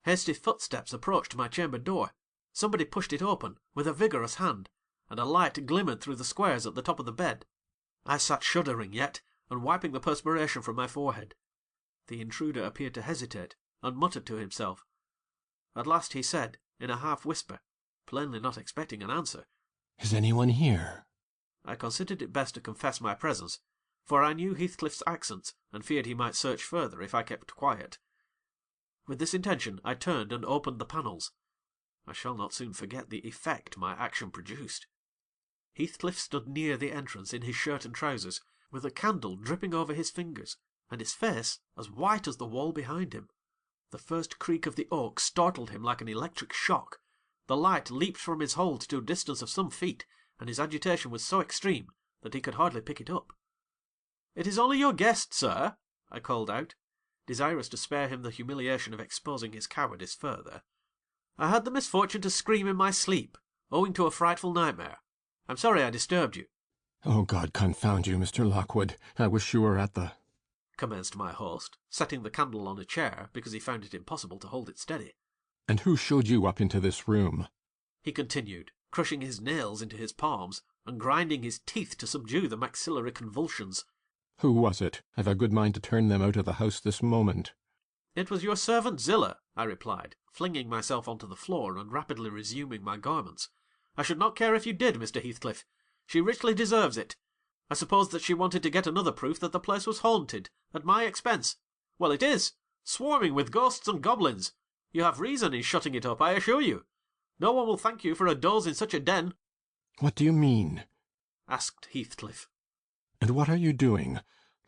Hasty footsteps approached my chamber door. Somebody pushed it open with a vigorous hand, and a light glimmered through the squares at the top of the bed. I sat shuddering yet, and wiping the perspiration from my forehead. The intruder appeared to hesitate, and muttered to himself. At last he said, in a half-whisper, plainly not expecting an answer, "Is anyone here?" I considered it best to confess my presence, for I knew Heathcliff's accents, and feared he might search further if I kept quiet. With this intention I turned and opened the panels. I shall not soon forget the effect my action produced. Heathcliff stood near the entrance in his shirt and trousers, with a candle dripping over his fingers, and his face as white as the wall behind him. The first creak of the oak startled him like an electric shock. The light leaped from his hold to a distance of some feet, and his agitation was so extreme that he could hardly pick it up. "It is only your guest, sir," I called out, desirous to spare him the humiliation of exposing his cowardice further. "I had the misfortune to scream in my sleep, owing to a frightful nightmare. I'm sorry I disturbed you." "Oh, God confound you, Mr. Lockwood. I wish you were at the—" commenced my host, setting the candle on a chair because he found it impossible to hold it steady. "And who showed you up into this room?" he continued, crushing his nails into his palms, and grinding his teeth to subdue the maxillary convulsions. "Who was it? I've a good mind to turn them out of the house this moment." "It was your servant Zillah," I replied, flinging myself onto the floor and rapidly resuming my garments. "I should not care if you did, Mr. Heathcliff. She richly deserves it. I suppose that she wanted to get another proof that the place was haunted, at my expense. Well, it is, swarming with ghosts and goblins. You have reason in shutting it up, I assure you. No one will thank you for a doze in such a den." "What do you mean?" asked Heathcliff. "And what are you doing?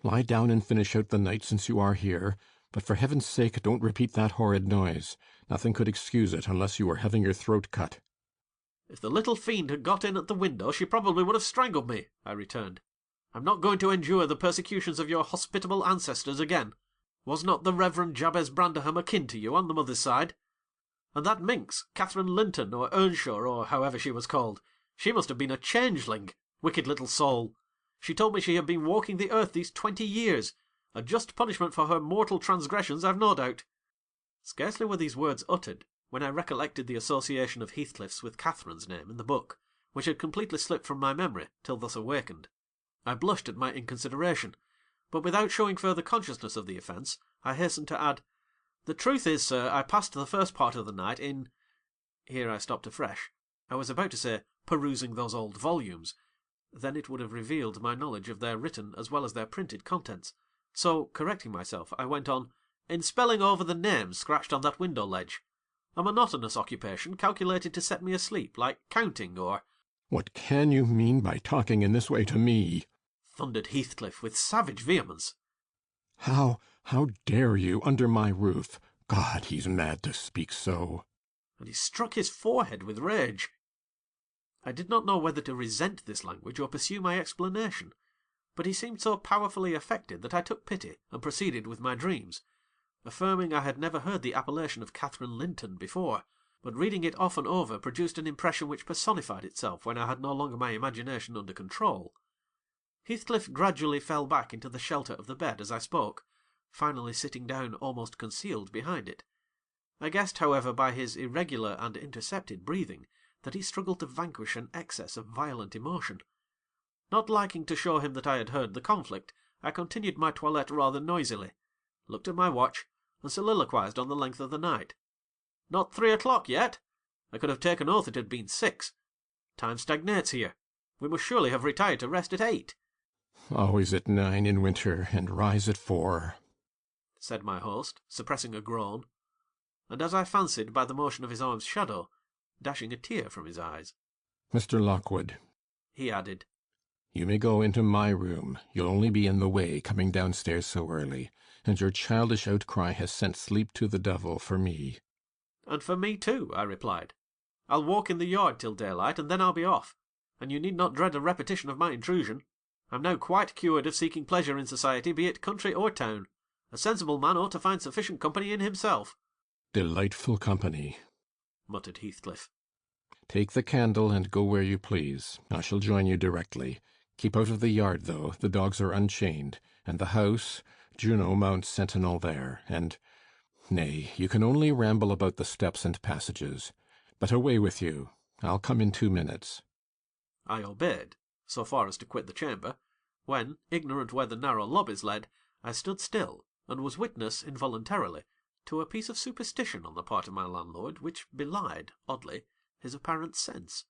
Lie down and finish out the night since you are here, but for heaven's sake don't repeat that horrid noise. Nothing could excuse it unless you were having your throat cut." "If the little fiend had got in at the window, she probably would have strangled me," I returned. "I'm not going to endure the persecutions of your hospitable ancestors again. Was not the Reverend Jabez Branderham akin to you on the mother's side? And that minx, Catherine Linton, or Earnshaw, or however she was called, she must have been a changeling, wicked little soul. She told me she had been walking the earth these 20 years, a just punishment for her mortal transgressions, I've no doubt." Scarcely were these words uttered, when I recollected the association of Heathcliff's with Catherine's name in the book, which had completely slipped from my memory till thus awakened. I blushed at my inconsideration, but without showing further consciousness of the offence, I hastened to add, "The truth is, sir, I passed the first part of the night in—" Here I stopped afresh. I was about to say, perusing those old volumes. Then it would have revealed my knowledge of their written as well as their printed contents. So, correcting myself, I went on, "in spelling over the names scratched on that window ledge. A monotonous occupation calculated to set me asleep, like counting or—" "What can you mean by talking in this way to me?" thundered Heathcliff with savage vehemence. How dare you, under my roof? God, he's mad to speak so." And he struck his forehead with rage. I did not know whether to resent this language or pursue my explanation. but he seemed so powerfully affected that I took pity and proceeded with my dreams, affirming I had never heard the appellation of Catherine Linton before, but reading it often over produced an impression which personified itself when I had no longer my imagination under control. Heathcliff gradually fell back into the shelter of the bed as I spoke, finally sitting down almost concealed behind it. I guessed, however, by his irregular and intercepted breathing, that he struggled to vanquish an excess of violent emotion. Not liking to show him that I had heard the conflict, I continued my toilette rather noisily, looked at my watch, and soliloquized on the length of the night. Not 3 o'clock yet! I could have taken oath it had been 6. Time stagnates here. We must surely have retired to rest at 8. Always at 9 in winter, and rise at 4, said my host, suppressing a groan, and as I fancied by the motion of his arm's shadow, dashing a tear from his eyes. Mr. Lockwood, he added, you may go into my room. You'll only be in the way, coming downstairs so early, and your childish outcry has sent sleep to the devil for me. And for me too, I replied. I'll walk in the yard till daylight, and then I'll be off, and you need not dread a repetition of my intrusion. I'm now quite cured of seeking pleasure in society, be it country or town. A sensible man ought to find sufficient company in himself. Delightful company, muttered Heathcliff. Take the candle and go where you please. I shall join you directly. Keep out of the yard, though. The dogs are unchained, and the house, Juno mounts sentinel there, and... Nay, you can only ramble about the steps and passages. But away with you. I'll come in 2 minutes. I obeyed, so far as to quit the chamber, when, ignorant where the narrow lobbies led, I stood still, and was witness, involuntarily, to a piece of superstition on the part of my landlord, which belied, oddly, his apparent sense.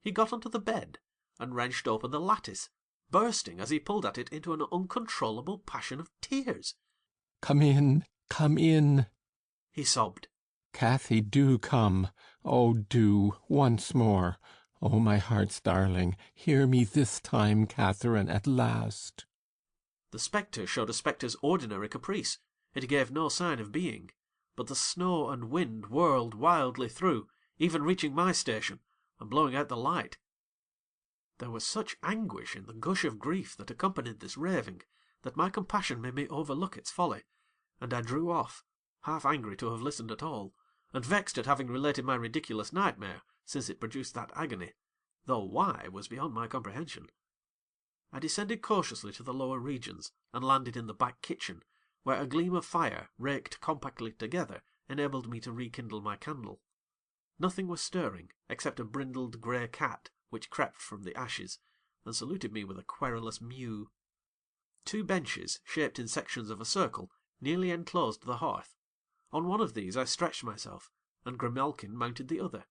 He got onto the bed, and wrenched open the lattice, bursting as he pulled at it into an uncontrollable passion of tears. Come in, he sobbed. Cathy, do come. Oh, do, once more. Oh, my heart's darling, hear me this time, Catherine, at last. The spectre showed a spectre's ordinary caprice. It gave no sign of being, but the snow and wind whirled wildly through, even reaching my station, and blowing out the light. There was such anguish in the gush of grief that accompanied this raving, that my compassion made me overlook its folly, and I drew off, half angry to have listened at all, and vexed at having related my ridiculous nightmare, since it produced that agony, though why was beyond my comprehension. I descended cautiously to the lower regions, and landed in the back kitchen, where a gleam of fire, raked compactly together, enabled me to rekindle my candle. Nothing was stirring, except a brindled grey cat, which crept from the ashes, and saluted me with a querulous mew. 2 benches, shaped in sections of a circle, nearly enclosed the hearth. On one of these I stretched myself, and Grimalkin mounted the other.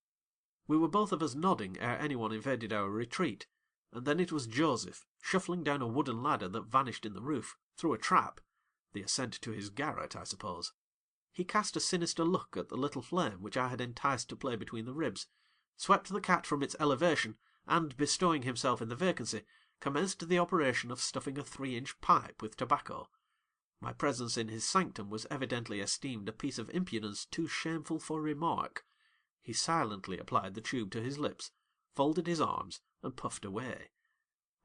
We were both of us nodding ere anyone invaded our retreat, and then it was Joseph, shuffling down a wooden ladder that vanished in the roof, through a trap, the ascent to his garret, I suppose. He cast a sinister look at the little flame which I had enticed to play between the ribs, swept the cat from its elevation, and, bestowing himself in the vacancy, commenced the operation of stuffing a 3-inch pipe with tobacco. My presence in his sanctum was evidently esteemed a piece of impudence too shameful for remark. He silently applied the tube to his lips, folded his arms, and puffed away.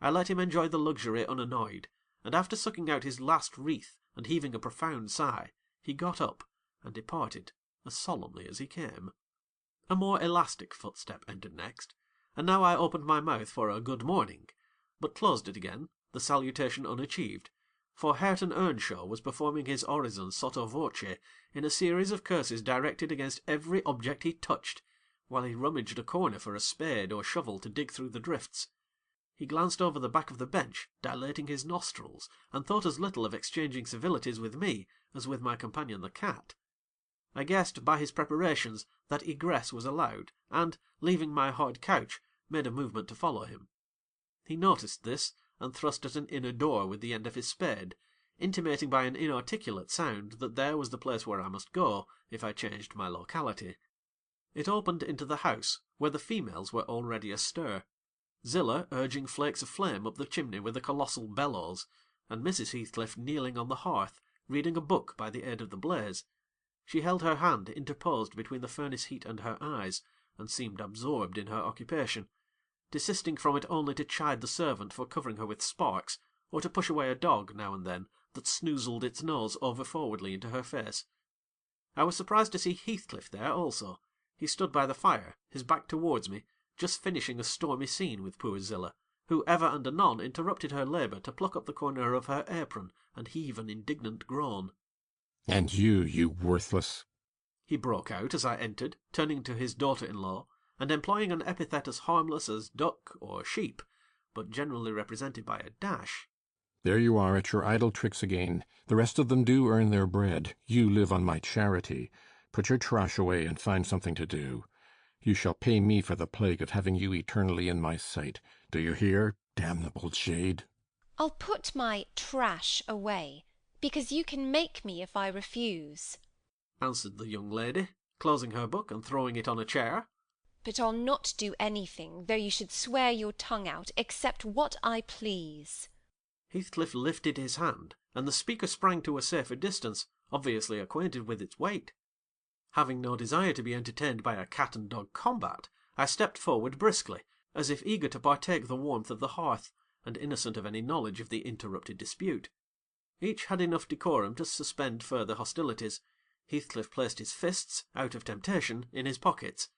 I let him enjoy the luxury unannoyed, and after sucking out his last wreath and heaving a profound sigh, he got up and departed as solemnly as he came. A more elastic footstep entered next, and now I opened my mouth for a good morning, but closed it again, the salutation unachieved, for Hareton Earnshaw was performing his orison sotto voce in a series of curses directed against every object he touched, while he rummaged a corner for a spade or shovel to dig through the drifts. He glanced over the back of the bench, dilating his nostrils, and thought as little of exchanging civilities with me as with my companion the cat. I guessed by his preparations that egress was allowed, and, leaving my hard couch, made a movement to follow him. He noticed this, and thrust at an inner door with the end of his spade, intimating by an inarticulate sound that there was the place where I must go, if I changed my locality. It opened into the house, where the females were already astir, Zillah urging flakes of flame up the chimney with a colossal bellows, and Mrs. Heathcliff kneeling on the hearth, reading a book by the aid of the blaze. She held her hand interposed between the furnace heat and her eyes, and seemed absorbed in her occupation, desisting from it only to chide the servant for covering her with sparks, or to push away a dog, now and then, that snoozled its nose over-forwardly into her face. I was surprised to see Heathcliff there also. He stood by the fire, his back towards me, just finishing a stormy scene with poor Zillah, who ever and anon interrupted her labour to pluck up the corner of her apron and heave an indignant groan. "And you worthless—" he broke out as I entered, turning to his daughter-in-law, and employing an epithet as harmless as duck or sheep, but generally represented by a dash. "There you are at your idle tricks again. The rest of them do earn their bread. You live on my charity. Put your trash away and find something to do. You shall pay me for the plague of having you eternally in my sight. Do you hear, damnable jade?" "I'll put my trash away, because you can make me if I refuse," answered the young lady, closing her book and throwing it on a chair. "But I'll not do anything, though you should swear your tongue out, except what I please." Heathcliff lifted his hand, and the speaker sprang to a safer distance, obviously acquainted with its weight. Having no desire to be entertained by a cat-and-dog combat, I stepped forward briskly, as if eager to partake the warmth of the hearth, and innocent of any knowledge of the interrupted dispute. Each had enough decorum to suspend further hostilities. Heathcliff placed his fists, out of temptation, in his pockets.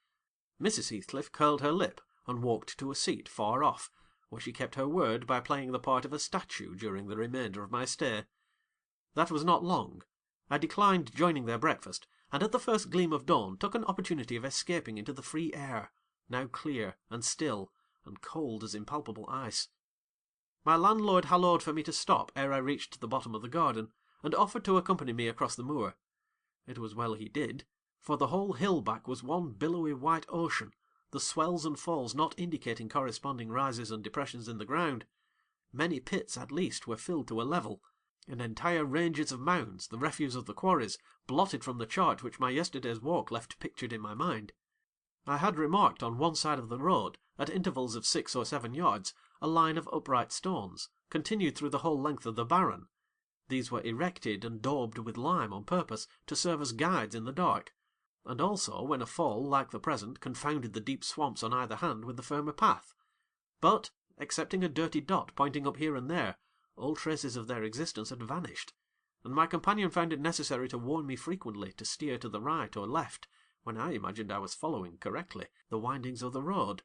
Mrs. Heathcliff curled her lip, and walked to a seat far off, where she kept her word by playing the part of a statue during the remainder of my stay. That was not long. I declined joining their breakfast, and at the first gleam of dawn took an opportunity of escaping into the free air, now clear and still, and cold as impalpable ice. My landlord hallooed for me to stop ere I reached the bottom of the garden, and offered to accompany me across the moor. It was well he did, for the whole hill back was one billowy white ocean, the swells and falls not indicating corresponding rises and depressions in the ground. Many pits, at least, were filled to a level, and entire ranges of mounds, the refuse of the quarries, blotted from the chart which my yesterday's walk left pictured in my mind. I had remarked on one side of the road, at intervals of 6 or 7 yards, a line of upright stones, continued through the whole length of the barren. These were erected and daubed with lime on purpose to serve as guides in the dark, and also when a fall like the present confounded the deep swamps on either hand with the firmer path. But, excepting a dirty dot pointing up here and there, all traces of their existence had vanished, and my companion found it necessary to warn me frequently to steer to the right or left, when I imagined I was following correctly the windings of the road.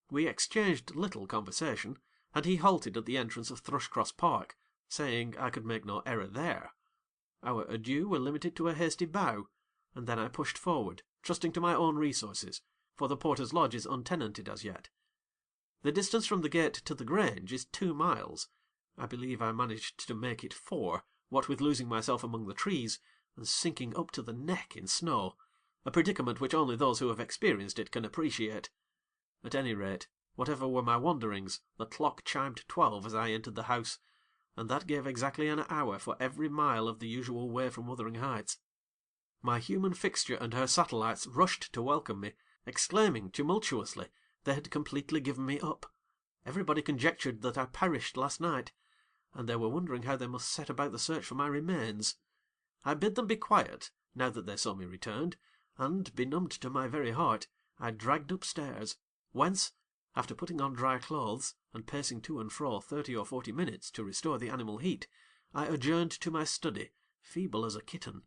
We exchanged little conversation, and he halted at the entrance of Thrushcross Park, saying I could make no error there. Our adieux were limited to a hasty bow, and then I pushed forward, trusting to my own resources, for the porter's lodge is untenanted as yet. The distance from the gate to the Grange is 2 miles. I believe I managed to make it 4, what with losing myself among the trees, and sinking up to the neck in snow, a predicament which only those who have experienced it can appreciate. At any rate, whatever were my wanderings, the clock chimed 12 as I entered the house, and that gave exactly an hour for every mile of the usual way from Wuthering Heights. My human fixture and her satellites rushed to welcome me, exclaiming tumultuously they had completely given me up. Everybody conjectured that I perished last night, and they were wondering how they must set about the search for my remains. I bid them be quiet, now that they saw me returned, and, benumbed to my very heart, I dragged upstairs, whence, after putting on dry clothes, and pacing to and fro 30 or 40 minutes to restore the animal heat, I adjourned to my study, feeble as a kitten,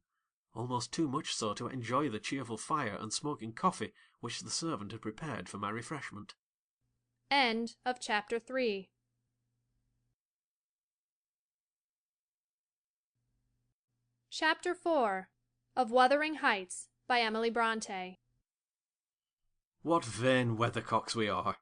almost too much so to enjoy the cheerful fire and smoking coffee which the servant had prepared for my refreshment. End of chapter 3. Chapter 4 of Wuthering Heights by Emily Brontë. What vain weathercocks we are!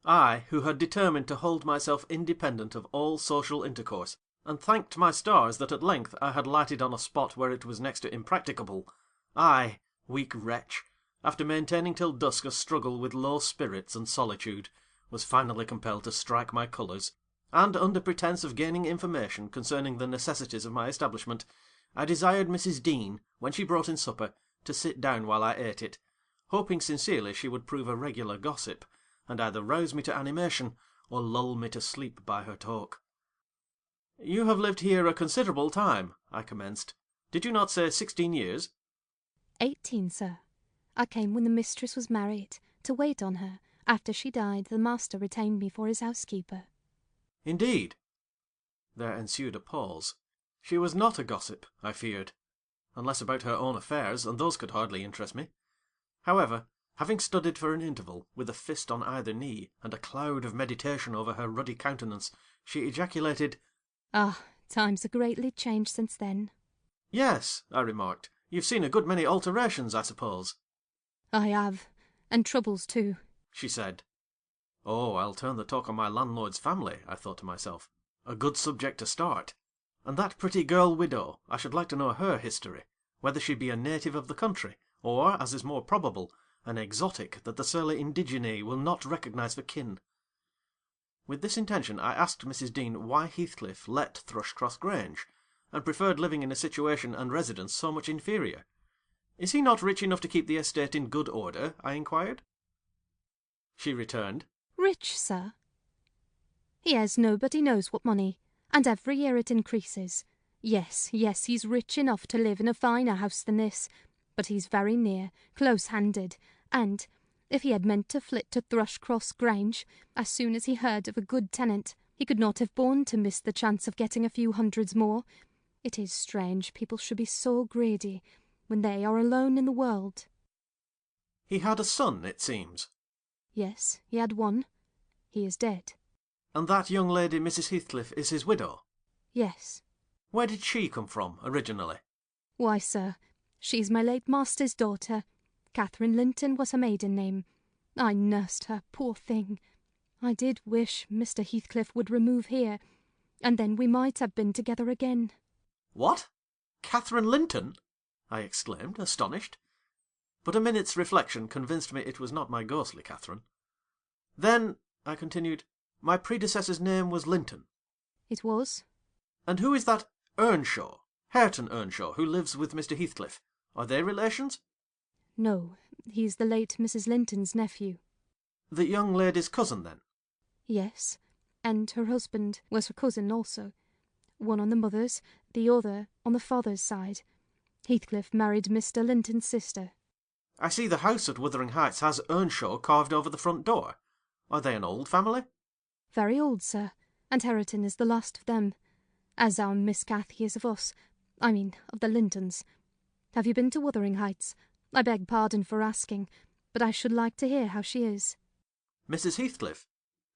I, who had determined to hold myself independent of all social intercourse, and thanked my stars that at length I had lighted on a spot where it was next to impracticable, I, weak wretch, after maintaining till dusk a struggle with low spirits and solitude, was finally compelled to strike my colours, and under pretence of gaining information concerning the necessities of my establishment, I desired Mrs. Dean, when she brought in supper, to sit down while I ate it, hoping sincerely she would prove a regular gossip, and either rouse me to animation, or lull me to sleep by her talk. "You have lived here a considerable time," I commenced. "Did you not say 16 years?" 18, sir. I came when the mistress was married, to wait on her. After she died, the master retained me for his housekeeper. "Indeed. There ensued a pause. She was not a gossip, I feared, unless about her own affairs, and those could hardly interest me. However, having studied for an interval, with a fist on either knee, and a cloud of meditation over her ruddy countenance, she ejaculated, "Ah, times are greatly changed since then." "Yes," I remarked, "you've seen a good many alterations, I suppose." "I have, and troubles too," she said. Oh, I'll turn the talk on my landlord's family, I thought to myself. A good subject to start. And that pretty girl widow, I should like to know her history, whether she be a native of the country, or, as is more probable, an exotic that the surly indigene will not recognise for kin. With this intention I asked Mrs. Dean why Heathcliff let Thrushcross Grange, and preferred living in a situation and residence so much inferior. "Is he not rich enough to keep the estate in good order?" I inquired. She returned, "Rich, sir? He has nobody knows what money, and every year it increases. Yes, yes, he's rich enough to live in a finer house than this, but he's very near, close-handed, and, if he had meant to flit to Thrushcross Grange, as soon as he heard of a good tenant, he could not have borne to miss the chance of getting a few hundreds more. It is strange people should be so greedy, when they are alone in the world." "He had a son, it seems." "Yes, he had one. He is dead." "And that young lady, Mrs. Heathcliff, is his widow?" "Yes." "Where did she come from, originally?" "Why, sir, she's my late master's daughter. Catherine Linton was her maiden name. I nursed her, poor thing. I did wish Mr. Heathcliff would remove here, and then we might have been together again." "What? Catherine Linton?" I exclaimed, astonished. But a minute's reflection convinced me it was not my ghostly Catherine. "Then," I continued, "my predecessor's name was Linton?" "It was." "And who is that Earnshaw, Hareton Earnshaw, who lives with Mr. Heathcliff? Are they relations?" "No, he's the late Mrs. Linton's nephew." "The young lady's cousin, then?" "Yes, and her husband was her cousin also. One on the mother's, the other on the father's side. Heathcliff married Mr. Linton's sister." "I see the house at Wuthering Heights has Earnshaw carved over the front door. Are they an old family?" "Very old, sir, and Hareton is the last of them, as our Miss Cathy is of us, I mean of the Lintons. Have you been to Wuthering Heights? I beg pardon for asking, but I should like to hear how she is." "Mrs. Heathcliff?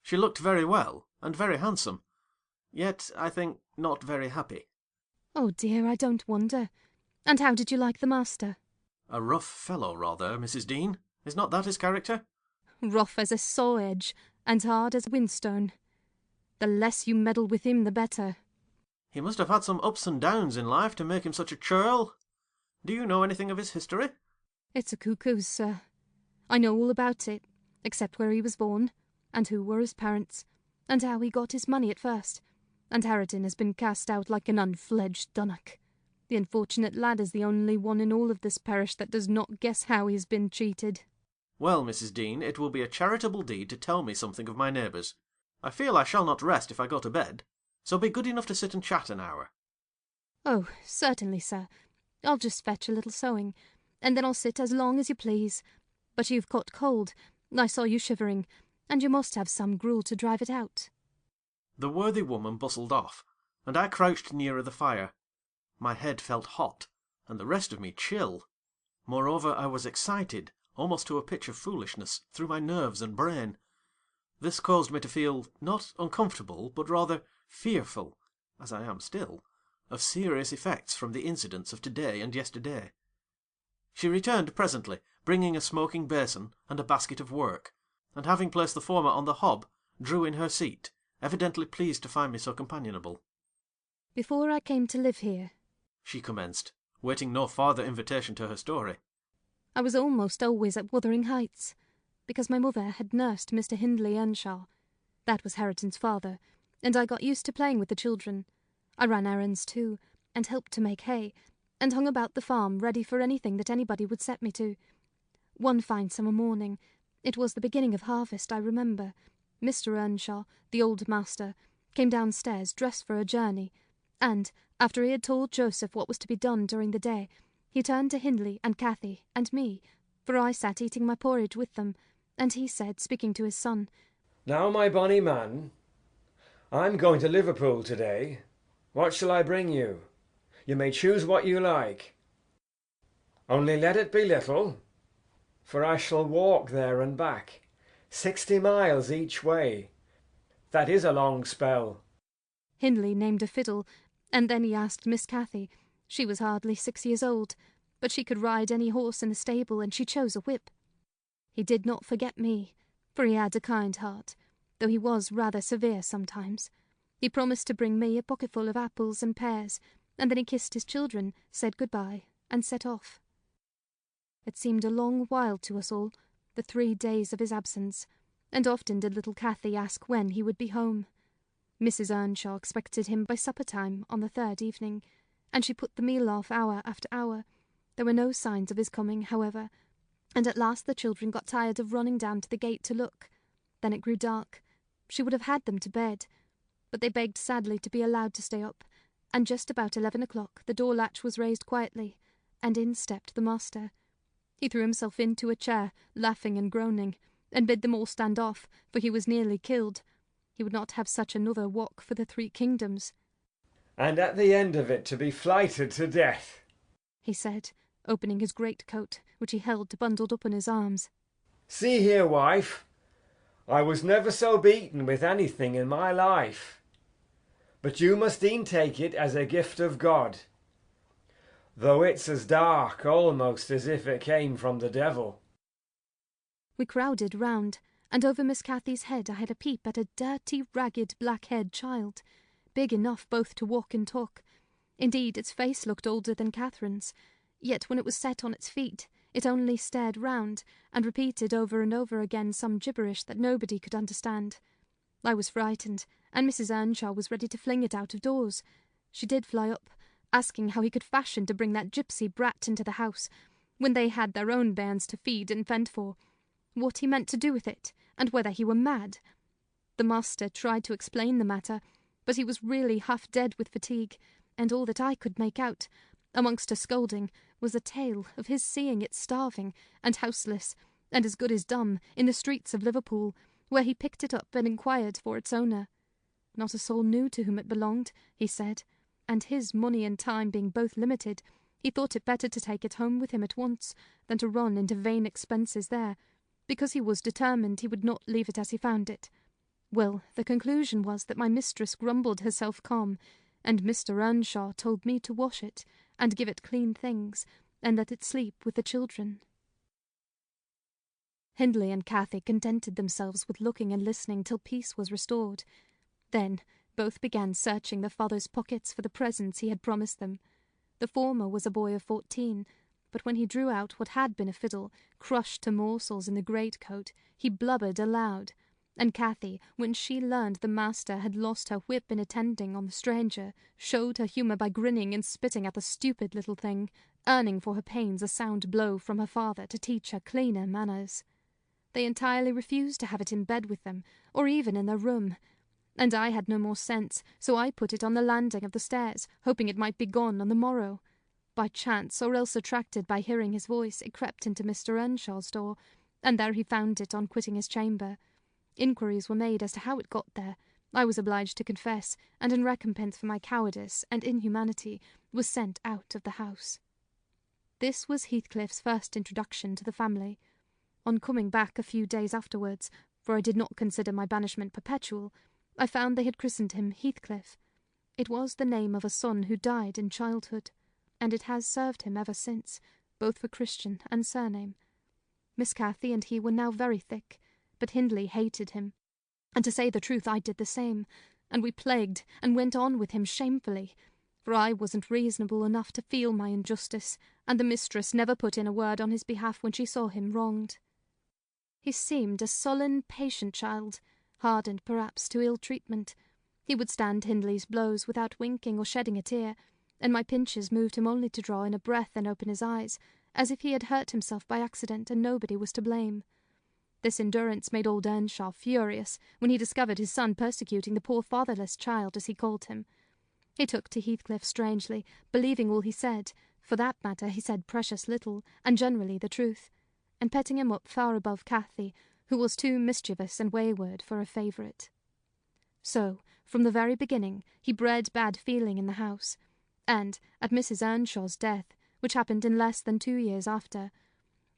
She looked very well, and very handsome. Yet, I think, not very happy." "Oh dear, I don't wonder. And how did you like the master?" "A rough fellow, rather, Mrs. Dean. Is not that his character?" "Rough as a saw-edge, and hard as a whinstone. The less you meddle with him, the better." "He must have had some ups and downs in life to make him such a churl. Do you know anything of his history?" "It's a cuckoo's, sir. I know all about it, except where he was born, and who were his parents, and how he got his money at first, and Hareton has been cast out like an unfledged dunnock. The unfortunate lad is the only one in all of this parish that does not guess how he has been cheated." "Well, Mrs. Dean, it will be a charitable deed to tell me something of my neighbours. I feel I shall not rest if I go to bed, so be good enough to sit and chat an hour." "Oh, certainly, sir. I'll just fetch a little sewing, and then I'll sit as long as you please. But you've caught cold. I saw you shivering, and you must have some gruel to drive it out." The worthy woman bustled off, and I crouched nearer the fire. My head felt hot, and the rest of me chill. Moreover, I was excited, almost to a pitch of foolishness, through my nerves and brain. This caused me to feel, not uncomfortable, but rather fearful, as I am still, of serious effects from the incidents of to-day and yesterday. She returned presently, bringing a smoking basin and a basket of work, and having placed the former on the hob, drew in her seat, evidently pleased to find me so companionable. "Before I came to live here," she commenced, waiting no farther invitation to her story, "I was almost always at Wuthering Heights, because my mother had nursed Mr. Hindley Earnshaw. That was Hareton's father, and I got used to playing with the children. I ran errands too, and helped to make hay, and hung about the farm ready for anything that anybody would set me to. One fine summer morning, it was the beginning of harvest, I remember, Mr. Earnshaw, the old master, came downstairs dressed for a journey, and, after he had told Joseph what was to be done during the day, he turned to Hindley and Cathy and me, for I sat eating my porridge with them, and he said, speaking to his son, 'Now, my bonny man, I'm going to Liverpool today. What shall I bring you? You may choose what you like. Only let it be little, for I shall walk there and back, 60 miles each way. That is a long spell. Hindley named a fiddle, and then he asked Miss Cathy. She was hardly 6 years old, but she could ride any horse in the stable, and she chose a whip. He did not forget me, for he had a kind heart, though he was rather severe sometimes. He promised to bring me a pocketful of apples and pears, and then he kissed his children, said good-bye, and set off. It seemed a long while to us all, the 3 days of his absence, and often did little Cathy ask when he would be home. Mrs. Earnshaw expected him by supper-time on the 3rd evening, and she put the meal off hour after hour. There were no signs of his coming, however, and at last the children got tired of running down to the gate to look. Then it grew dark. She would have had them to bed, but they begged sadly to be allowed to stay up, and just about 11 o'clock the door latch was raised quietly, and in stepped the master. He threw himself into a chair, laughing and groaning, and bid them all stand off, for he was nearly killed. He would not have such another walk for the 3 kingdoms. And at the end of it to be flighted to death, he said, opening his greatcoat, which he held bundled up in his arms. See here, wife, I was never so beaten with anything in my life, but you must e'en take it as a gift of God, though it's as dark almost as if it came from the devil. We crowded round, and over Miss Cathy's head I had a peep at a dirty, ragged, black-haired child, big enough both to walk and talk. Indeed, its face looked older than Catherine's, yet when it was set on its feet, it only stared round, and repeated over and over again some gibberish that nobody could understand. I was frightened, and Mrs. Earnshaw was ready to fling it out of doors. She did fly up, asking how he could fashion to bring that gipsy brat into the house, when they had their own bairns to feed and fend for, what he meant to do with it, and whether he were mad. The master tried to explain the matter, but he was really half dead with fatigue, and all that I could make out, amongst a scolding, was a tale of his seeing it starving and houseless, and as good as dumb, in the streets of Liverpool, where he picked it up and inquired for its owner. Not a soul knew to whom it belonged, he said, and his money and time being both limited, he thought it better to take it home with him at once than to run into vain expenses there, because he was determined he would not leave it as he found it. Well, the conclusion was that my mistress grumbled herself calm, and Mr. Earnshaw told me to wash it, and give it clean things, and let it sleep with the children. Hindley and Cathy contented themselves with looking and listening till peace was restored. Then both began searching their father's pockets for the presents he had promised them. The former was a boy of 14, but when he drew out what had been a fiddle, crushed to morsels in the greatcoat, he blubbered aloud, and Cathy, when she learned the master had lost her whip in attending on the stranger, showed her humour by grinning and spitting at the stupid little thing, earning for her pains a sound blow from her father to teach her cleaner manners. They entirely refused to have it in bed with them, or even in their room, and I had no more sense, so I put it on the landing of the stairs, hoping it might be gone on the morrow. By chance, or else attracted by hearing his voice, it crept into Mr. Earnshaw's door, and there he found it on quitting his chamber. Inquiries were made as to how it got there. I was obliged to confess, and in recompense for my cowardice and inhumanity was sent out of the house. This was Heathcliff's first introduction to the family. On coming back a few days afterwards, for I did not consider my banishment perpetual, I found they had christened him Heathcliff. It was the name of a son who died in childhood, and it has served him ever since, both for Christian and surname. Miss Cathy and he were now very thick, but Hindley hated him, and to say the truth I did the same, and we plagued and went on with him shamefully, for I wasn't reasonable enough to feel my injustice, and the mistress never put in a word on his behalf when she saw him wronged. He seemed a sullen, patient child, hardened perhaps to ill treatment. He would stand Hindley's blows without winking or shedding a tear, and my pinches moved him only to draw in a breath and open his eyes, as if he had hurt himself by accident and nobody was to blame. This endurance made old Earnshaw furious when he discovered his son persecuting the poor fatherless child, as he called him. He took to Heathcliff strangely, believing all he said. For that matter he said precious little, and generally the truth, and petting him up far above Cathy, who was too mischievous and wayward for a favourite. So, from the very beginning, he bred bad feeling in the house, and, at Mrs. Earnshaw's death, which happened in less than 2 years after,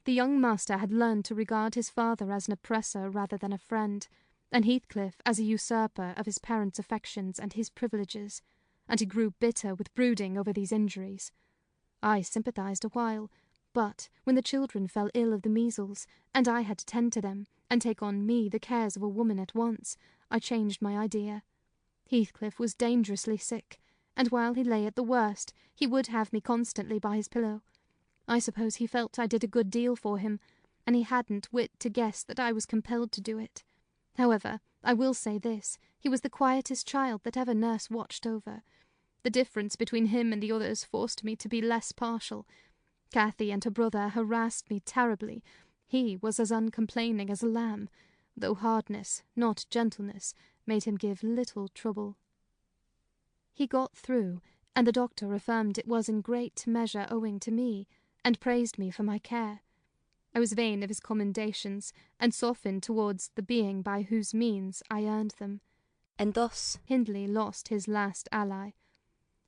the young master had learned to regard his father as an oppressor rather than a friend, and Heathcliff as a usurper of his parents' affections and his privileges, and he grew bitter with brooding over these injuries. I sympathized a while, but when the children fell ill of the measles, and I had to tend to them, and take on me the cares of a woman at once, I changed my idea. Heathcliff was dangerously sick, and while he lay at the worst, he would have me constantly by his pillow. I suppose he felt I did a good deal for him, and he hadn't wit to guess that I was compelled to do it. However, I will say this, he was the quietest child that ever nurse watched over. The difference between him and the others forced me to be less partial. Cathy and her brother harassed me terribly. He was as uncomplaining as a lamb, though hardness, not gentleness, made him give little trouble. He got through, and the doctor affirmed it was in great measure owing to me, and praised me for my care. I was vain of his commendations, and softened towards the being by whose means I earned them, and thus Hindley lost his last ally.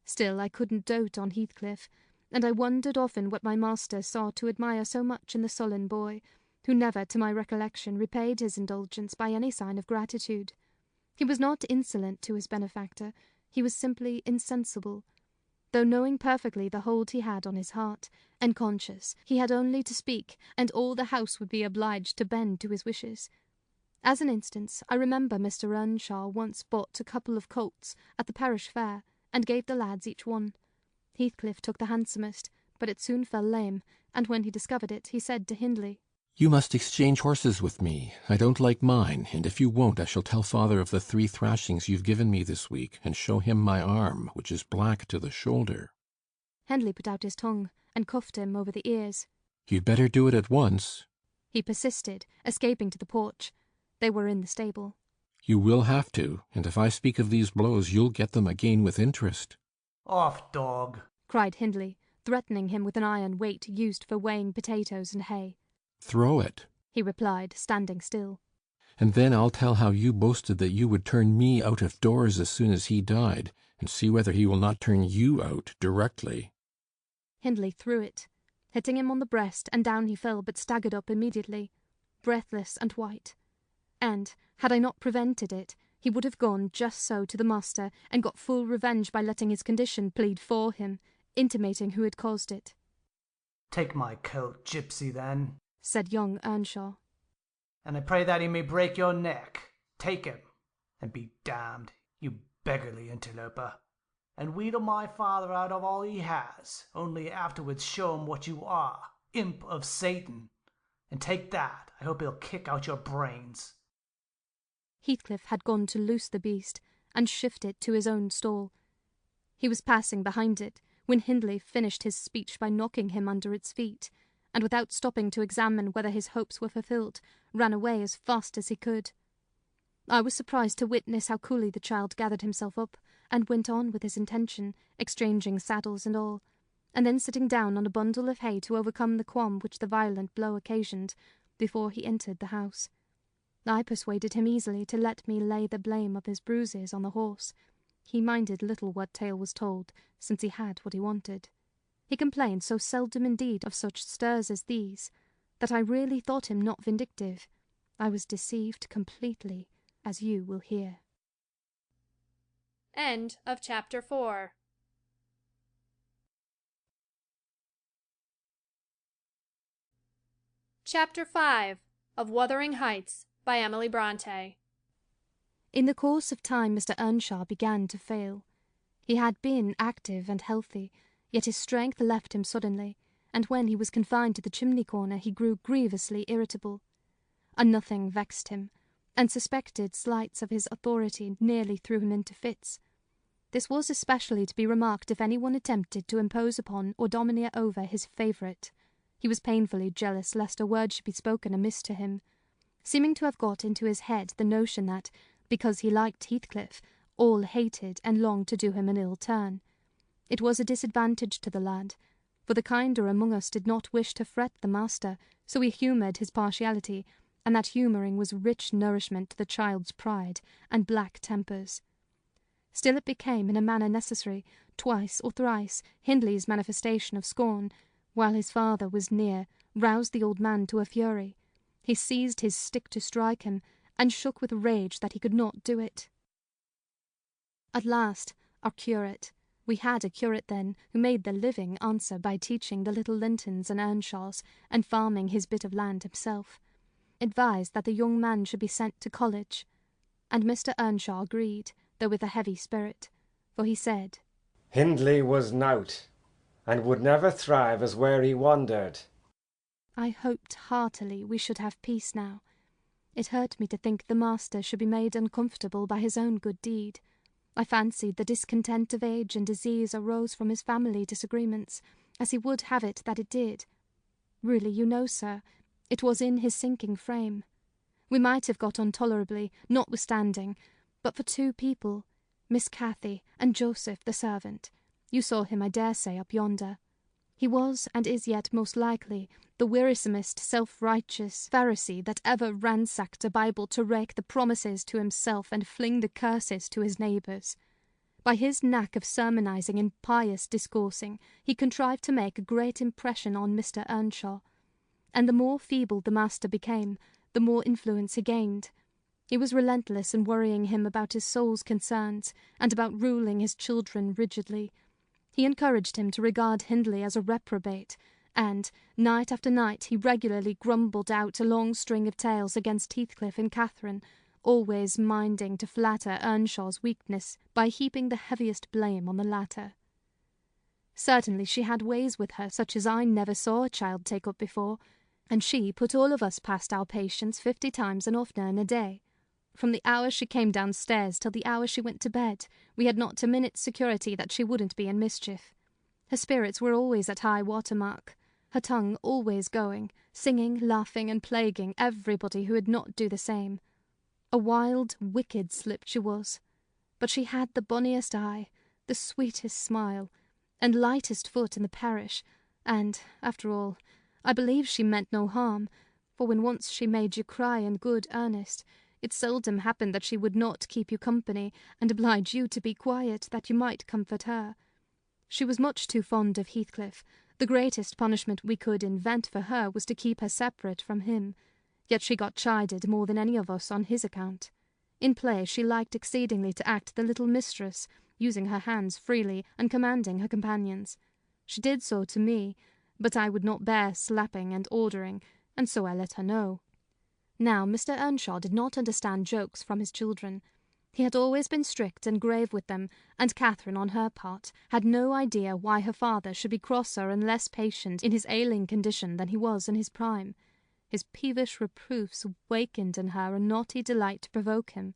Still I couldn't dote on Heathcliff, and I wondered often what my master saw to admire so much in the sullen boy, who never, to my recollection, repaid his indulgence by any sign of gratitude. He was not insolent to his benefactor, he was simply insensible. Though knowing perfectly the hold he had on his heart, and conscious he had only to speak, and all the house would be obliged to bend to his wishes. As an instance, I remember Mr. Earnshaw once bought a couple of colts at the parish fair, and gave the lads each one. Heathcliff took the handsomest, but it soon fell lame, and when he discovered it, he said to Hindley, "You must exchange horses with me. I don't like mine, and if you won't, I shall tell father of the 3 thrashings you've given me this week, and show him my arm, which is black to the shoulder." Hindley put out his tongue, and cuffed him over the ears. "You'd better do it at once." He persisted, escaping to the porch. They were in the stable. "You will have to, and if I speak of these blows, you'll get them again with interest." "Off, dog!" cried Hindley, threatening him with an iron weight used for weighing potatoes and hay. "Throw it," he replied, standing still. "And then I'll tell how you boasted that you would turn me out of doors as soon as he died, and see whether he will not turn you out directly." Hindley threw it, hitting him on the breast, and down he fell, but staggered up immediately, breathless and white. And, had I not prevented it, he would have gone just so to the master, and got full revenge by letting his condition plead for him, intimating who had caused it. "Take my coat, gypsy, then," said young Earnshaw. "and I pray that he may break your neck. Take him, and be damned, you beggarly interloper, and wheedle my father out of all he has, only afterwards show him what you are, imp of Satan, and take that, I hope he'll kick out your brains." Heathcliff had gone to loose the beast, and shift it to his own stall. He was passing behind it, when Hindley finished his speech by knocking him under its feet, and without stopping to examine whether his hopes were fulfilled, ran away as fast as he could. I was surprised to witness how coolly the child gathered himself up, and went on with his intention, exchanging saddles and all, and then sitting down on a bundle of hay to overcome the qualm which the violent blow occasioned, before he entered the house. I persuaded him easily to let me lay the blame of his bruises on the horse. He minded little what tale was told, since he had what he wanted. He complained so seldom indeed of such stirs as these, that I really thought him not vindictive. I was deceived completely, as you will hear. End of chapter 4. Chapter 5 of Wuthering Heights by Emily Brontë. In the course of time Mr. Earnshaw began to fail. He had been active and healthy, yet his strength left him suddenly, and when he was confined to the chimney-corner he grew grievously irritable. A nothing vexed him, and suspected slights of his authority nearly threw him into fits. This was especially to be remarked if anyone attempted to impose upon or domineer over his favourite. He was painfully jealous lest a word should be spoken amiss to him, seeming to have got into his head the notion that, because he liked Heathcliff, all hated and longed to do him an ill turn. It was a disadvantage to the lad, for the kinder among us did not wish to fret the master, so we humoured his partiality, and that humouring was rich nourishment to the child's pride and black tempers. Still it became in a manner necessary, twice or thrice, Hindley's manifestation of scorn, while his father was near, roused the old man to a fury. He seized his stick to strike him, and shook with rage that he could not do it. At last, our curate, we had a curate then, who made the living answer by teaching the little Lintons and Earnshaws, and farming his bit of land himself, advised that the young man should be sent to college, and Mr. Earnshaw agreed, though with a heavy spirit, for he said, Hindley was nowt, and would never thrive as where he wandered. I hoped heartily we should have peace now. It hurt me to think the master should be made uncomfortable by his own good deed. I fancied the discontent of age and disease arose from his family disagreements, as he would have it that it did. Really, you know, sir, it was in his sinking frame. We might have got on tolerably, notwithstanding, but for two people, Miss Cathy and Joseph the servant. You saw him, I dare say, up yonder. He was, and is yet most likely, the wearisomest self-righteous Pharisee that ever ransacked a Bible to rake the promises to himself and fling the curses to his neighbours. By his knack of sermonizing and pious discoursing, he contrived to make a great impression on Mr. Earnshaw, and the more feeble the master became, the more influence he gained. He was relentless in worrying him about his soul's concerns, and about ruling his children rigidly. He encouraged him to regard Hindley as a reprobate, and, night after night, he regularly grumbled out a long string of tales against Heathcliff and Catherine, always minding to flatter Earnshaw's weakness by heaping the heaviest blame on the latter. Certainly she had ways with her such as I never saw a child take up before, and she put all of us past our patience 50 times and oftener in a day. From the hour she came downstairs till the hour she went to bed, we had not a minute's security that she wouldn't be in mischief. Her spirits were always at high water mark, her tongue always going, singing, laughing, and plaguing everybody who would not do the same. A wild, wicked slip she was, but she had the bonniest eye, the sweetest smile, and lightest foot in the parish, and, after all, I believe she meant no harm, for when once she made you cry in good earnest, it seldom happened that she would not keep you company, and oblige you to be quiet, that you might comfort her. She was much too fond of Heathcliff. The greatest punishment we could invent for her was to keep her separate from him, yet she got chided more than any of us on his account. In play she liked exceedingly to act the little mistress, using her hands freely, and commanding her companions. She did so to me, but I would not bear slapping and ordering, and so I let her know. Now Mr. Earnshaw did not understand jokes from his children. He had always been strict and grave with them, and Catherine, on her part, had no idea why her father should be crosser and less patient in his ailing condition than he was in his prime. His peevish reproofs wakened in her a naughty delight to provoke him.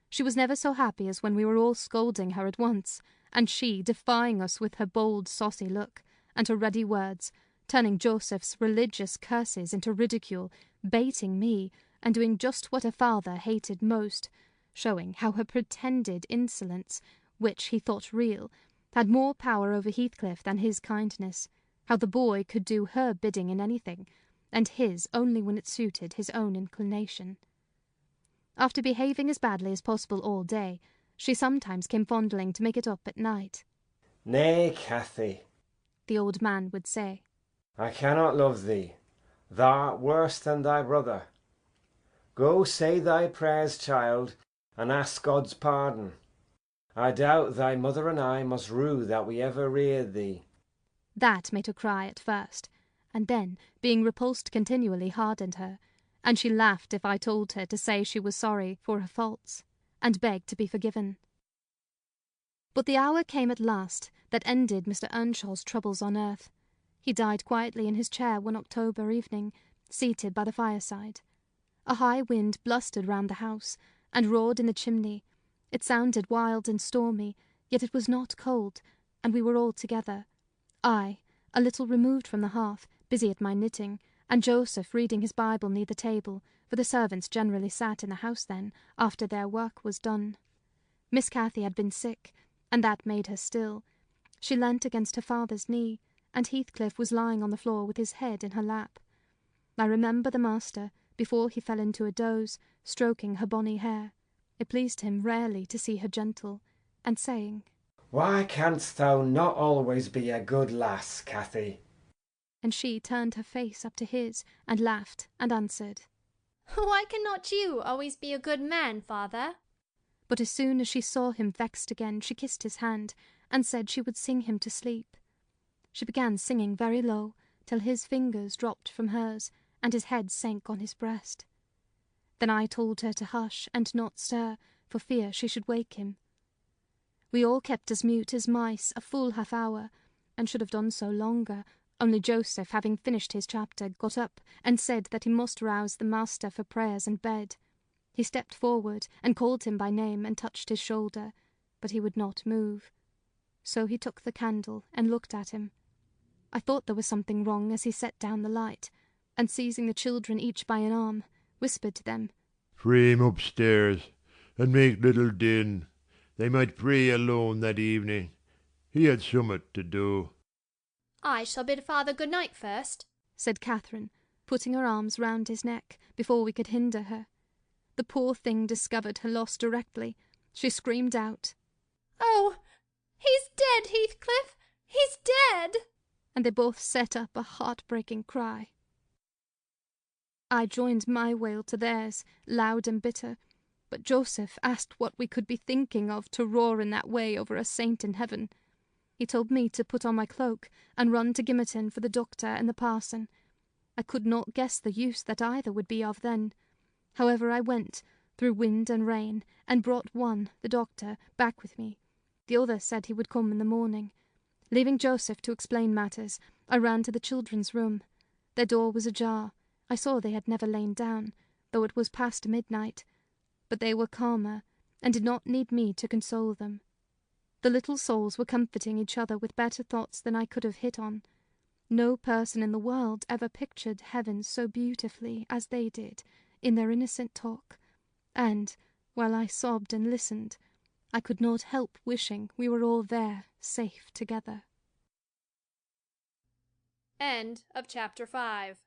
She was never so happy as when we were all scolding her at once, and she defying us with her bold saucy look, and her ready words, turning Joseph's religious curses into ridicule, baiting me, and doing just what her father hated most, showing how her pretended insolence, which he thought real, had more power over Heathcliff than his kindness, how the boy could do her bidding in anything, and his only when it suited his own inclination. After behaving as badly as possible all day, she sometimes came fondling to make it up at night. Nay, Cathy, the old man would say, I cannot love thee. Thou art worse than thy brother. Go say thy prayers, child, and ask God's pardon. I doubt thy mother and I must rue that we ever reared thee. That made her cry at first, and then, being repulsed continually, hardened her, and she laughed if I told her to say she was sorry for her faults, and begged to be forgiven. But the hour came at last that ended Mr. Earnshaw's troubles on earth. He died quietly in his chair one October evening, seated by the fireside. A high wind blustered round the house, and roared in the chimney. It sounded wild and stormy, yet it was not cold, and we were all together. I, a little removed from the hearth, busy at my knitting, and Joseph reading his Bible near the table, for the servants generally sat in the house then, after their work was done. Miss Cathy had been sick, and that made her still. She leant against her father's knee, and Heathcliff was lying on the floor with his head in her lap. I remember the master, before he fell into a doze, stroking her bonny hair. It pleased him rarely to see her gentle, and saying, "Why canst thou not always be a good lass, Cathy?" And she turned her face up to his, and laughed, and answered, "Why cannot you always be a good man, father?" But as soon as she saw him vexed again, she kissed his hand, and said she would sing him to sleep. She began singing very low, till his fingers dropped from hers, and his head sank on his breast. Then I told her to hush, and not stir, for fear she should wake him. We all kept as mute as mice a full half hour, and should have done so longer, only Joseph, having finished his chapter, got up, and said that he must rouse the master for prayers and bed. He stepped forward, and called him by name, and touched his shoulder, but he would not move. So he took the candle, and looked at him. I thought there was something wrong as he set down the light, and seizing the children each by an arm, whispered to them, "Pray him upstairs, and make little din. They might pray alone that evening. He had summat to do." "I shall bid father good night first," said Catherine, putting her arms round his neck before we could hinder her. The poor thing discovered her loss directly. She screamed out, "Oh, he's dead, Heathcliff! He's dead!" And they both set up a heart-breaking cry. I joined my wail to theirs, loud and bitter, but Joseph asked what we could be thinking of to roar in that way over a saint in heaven. He told me to put on my cloak and run to Gimmerton for the doctor and the parson. I could not guess the use that either would be of then. However, I went, through wind and rain, and brought one, the doctor, back with me. The other said he would come in the morning. Leaving Joseph to explain matters, I ran to the children's room. Their door was ajar. I saw they had never lain down, though it was past midnight. But they were calmer, and did not need me to console them. The little souls were comforting each other with better thoughts than I could have hit on. No person in the world ever pictured heaven so beautifully as they did in their innocent talk, and, while I sobbed and listened, I could not help wishing we were all there, safe together. End of chapter 5.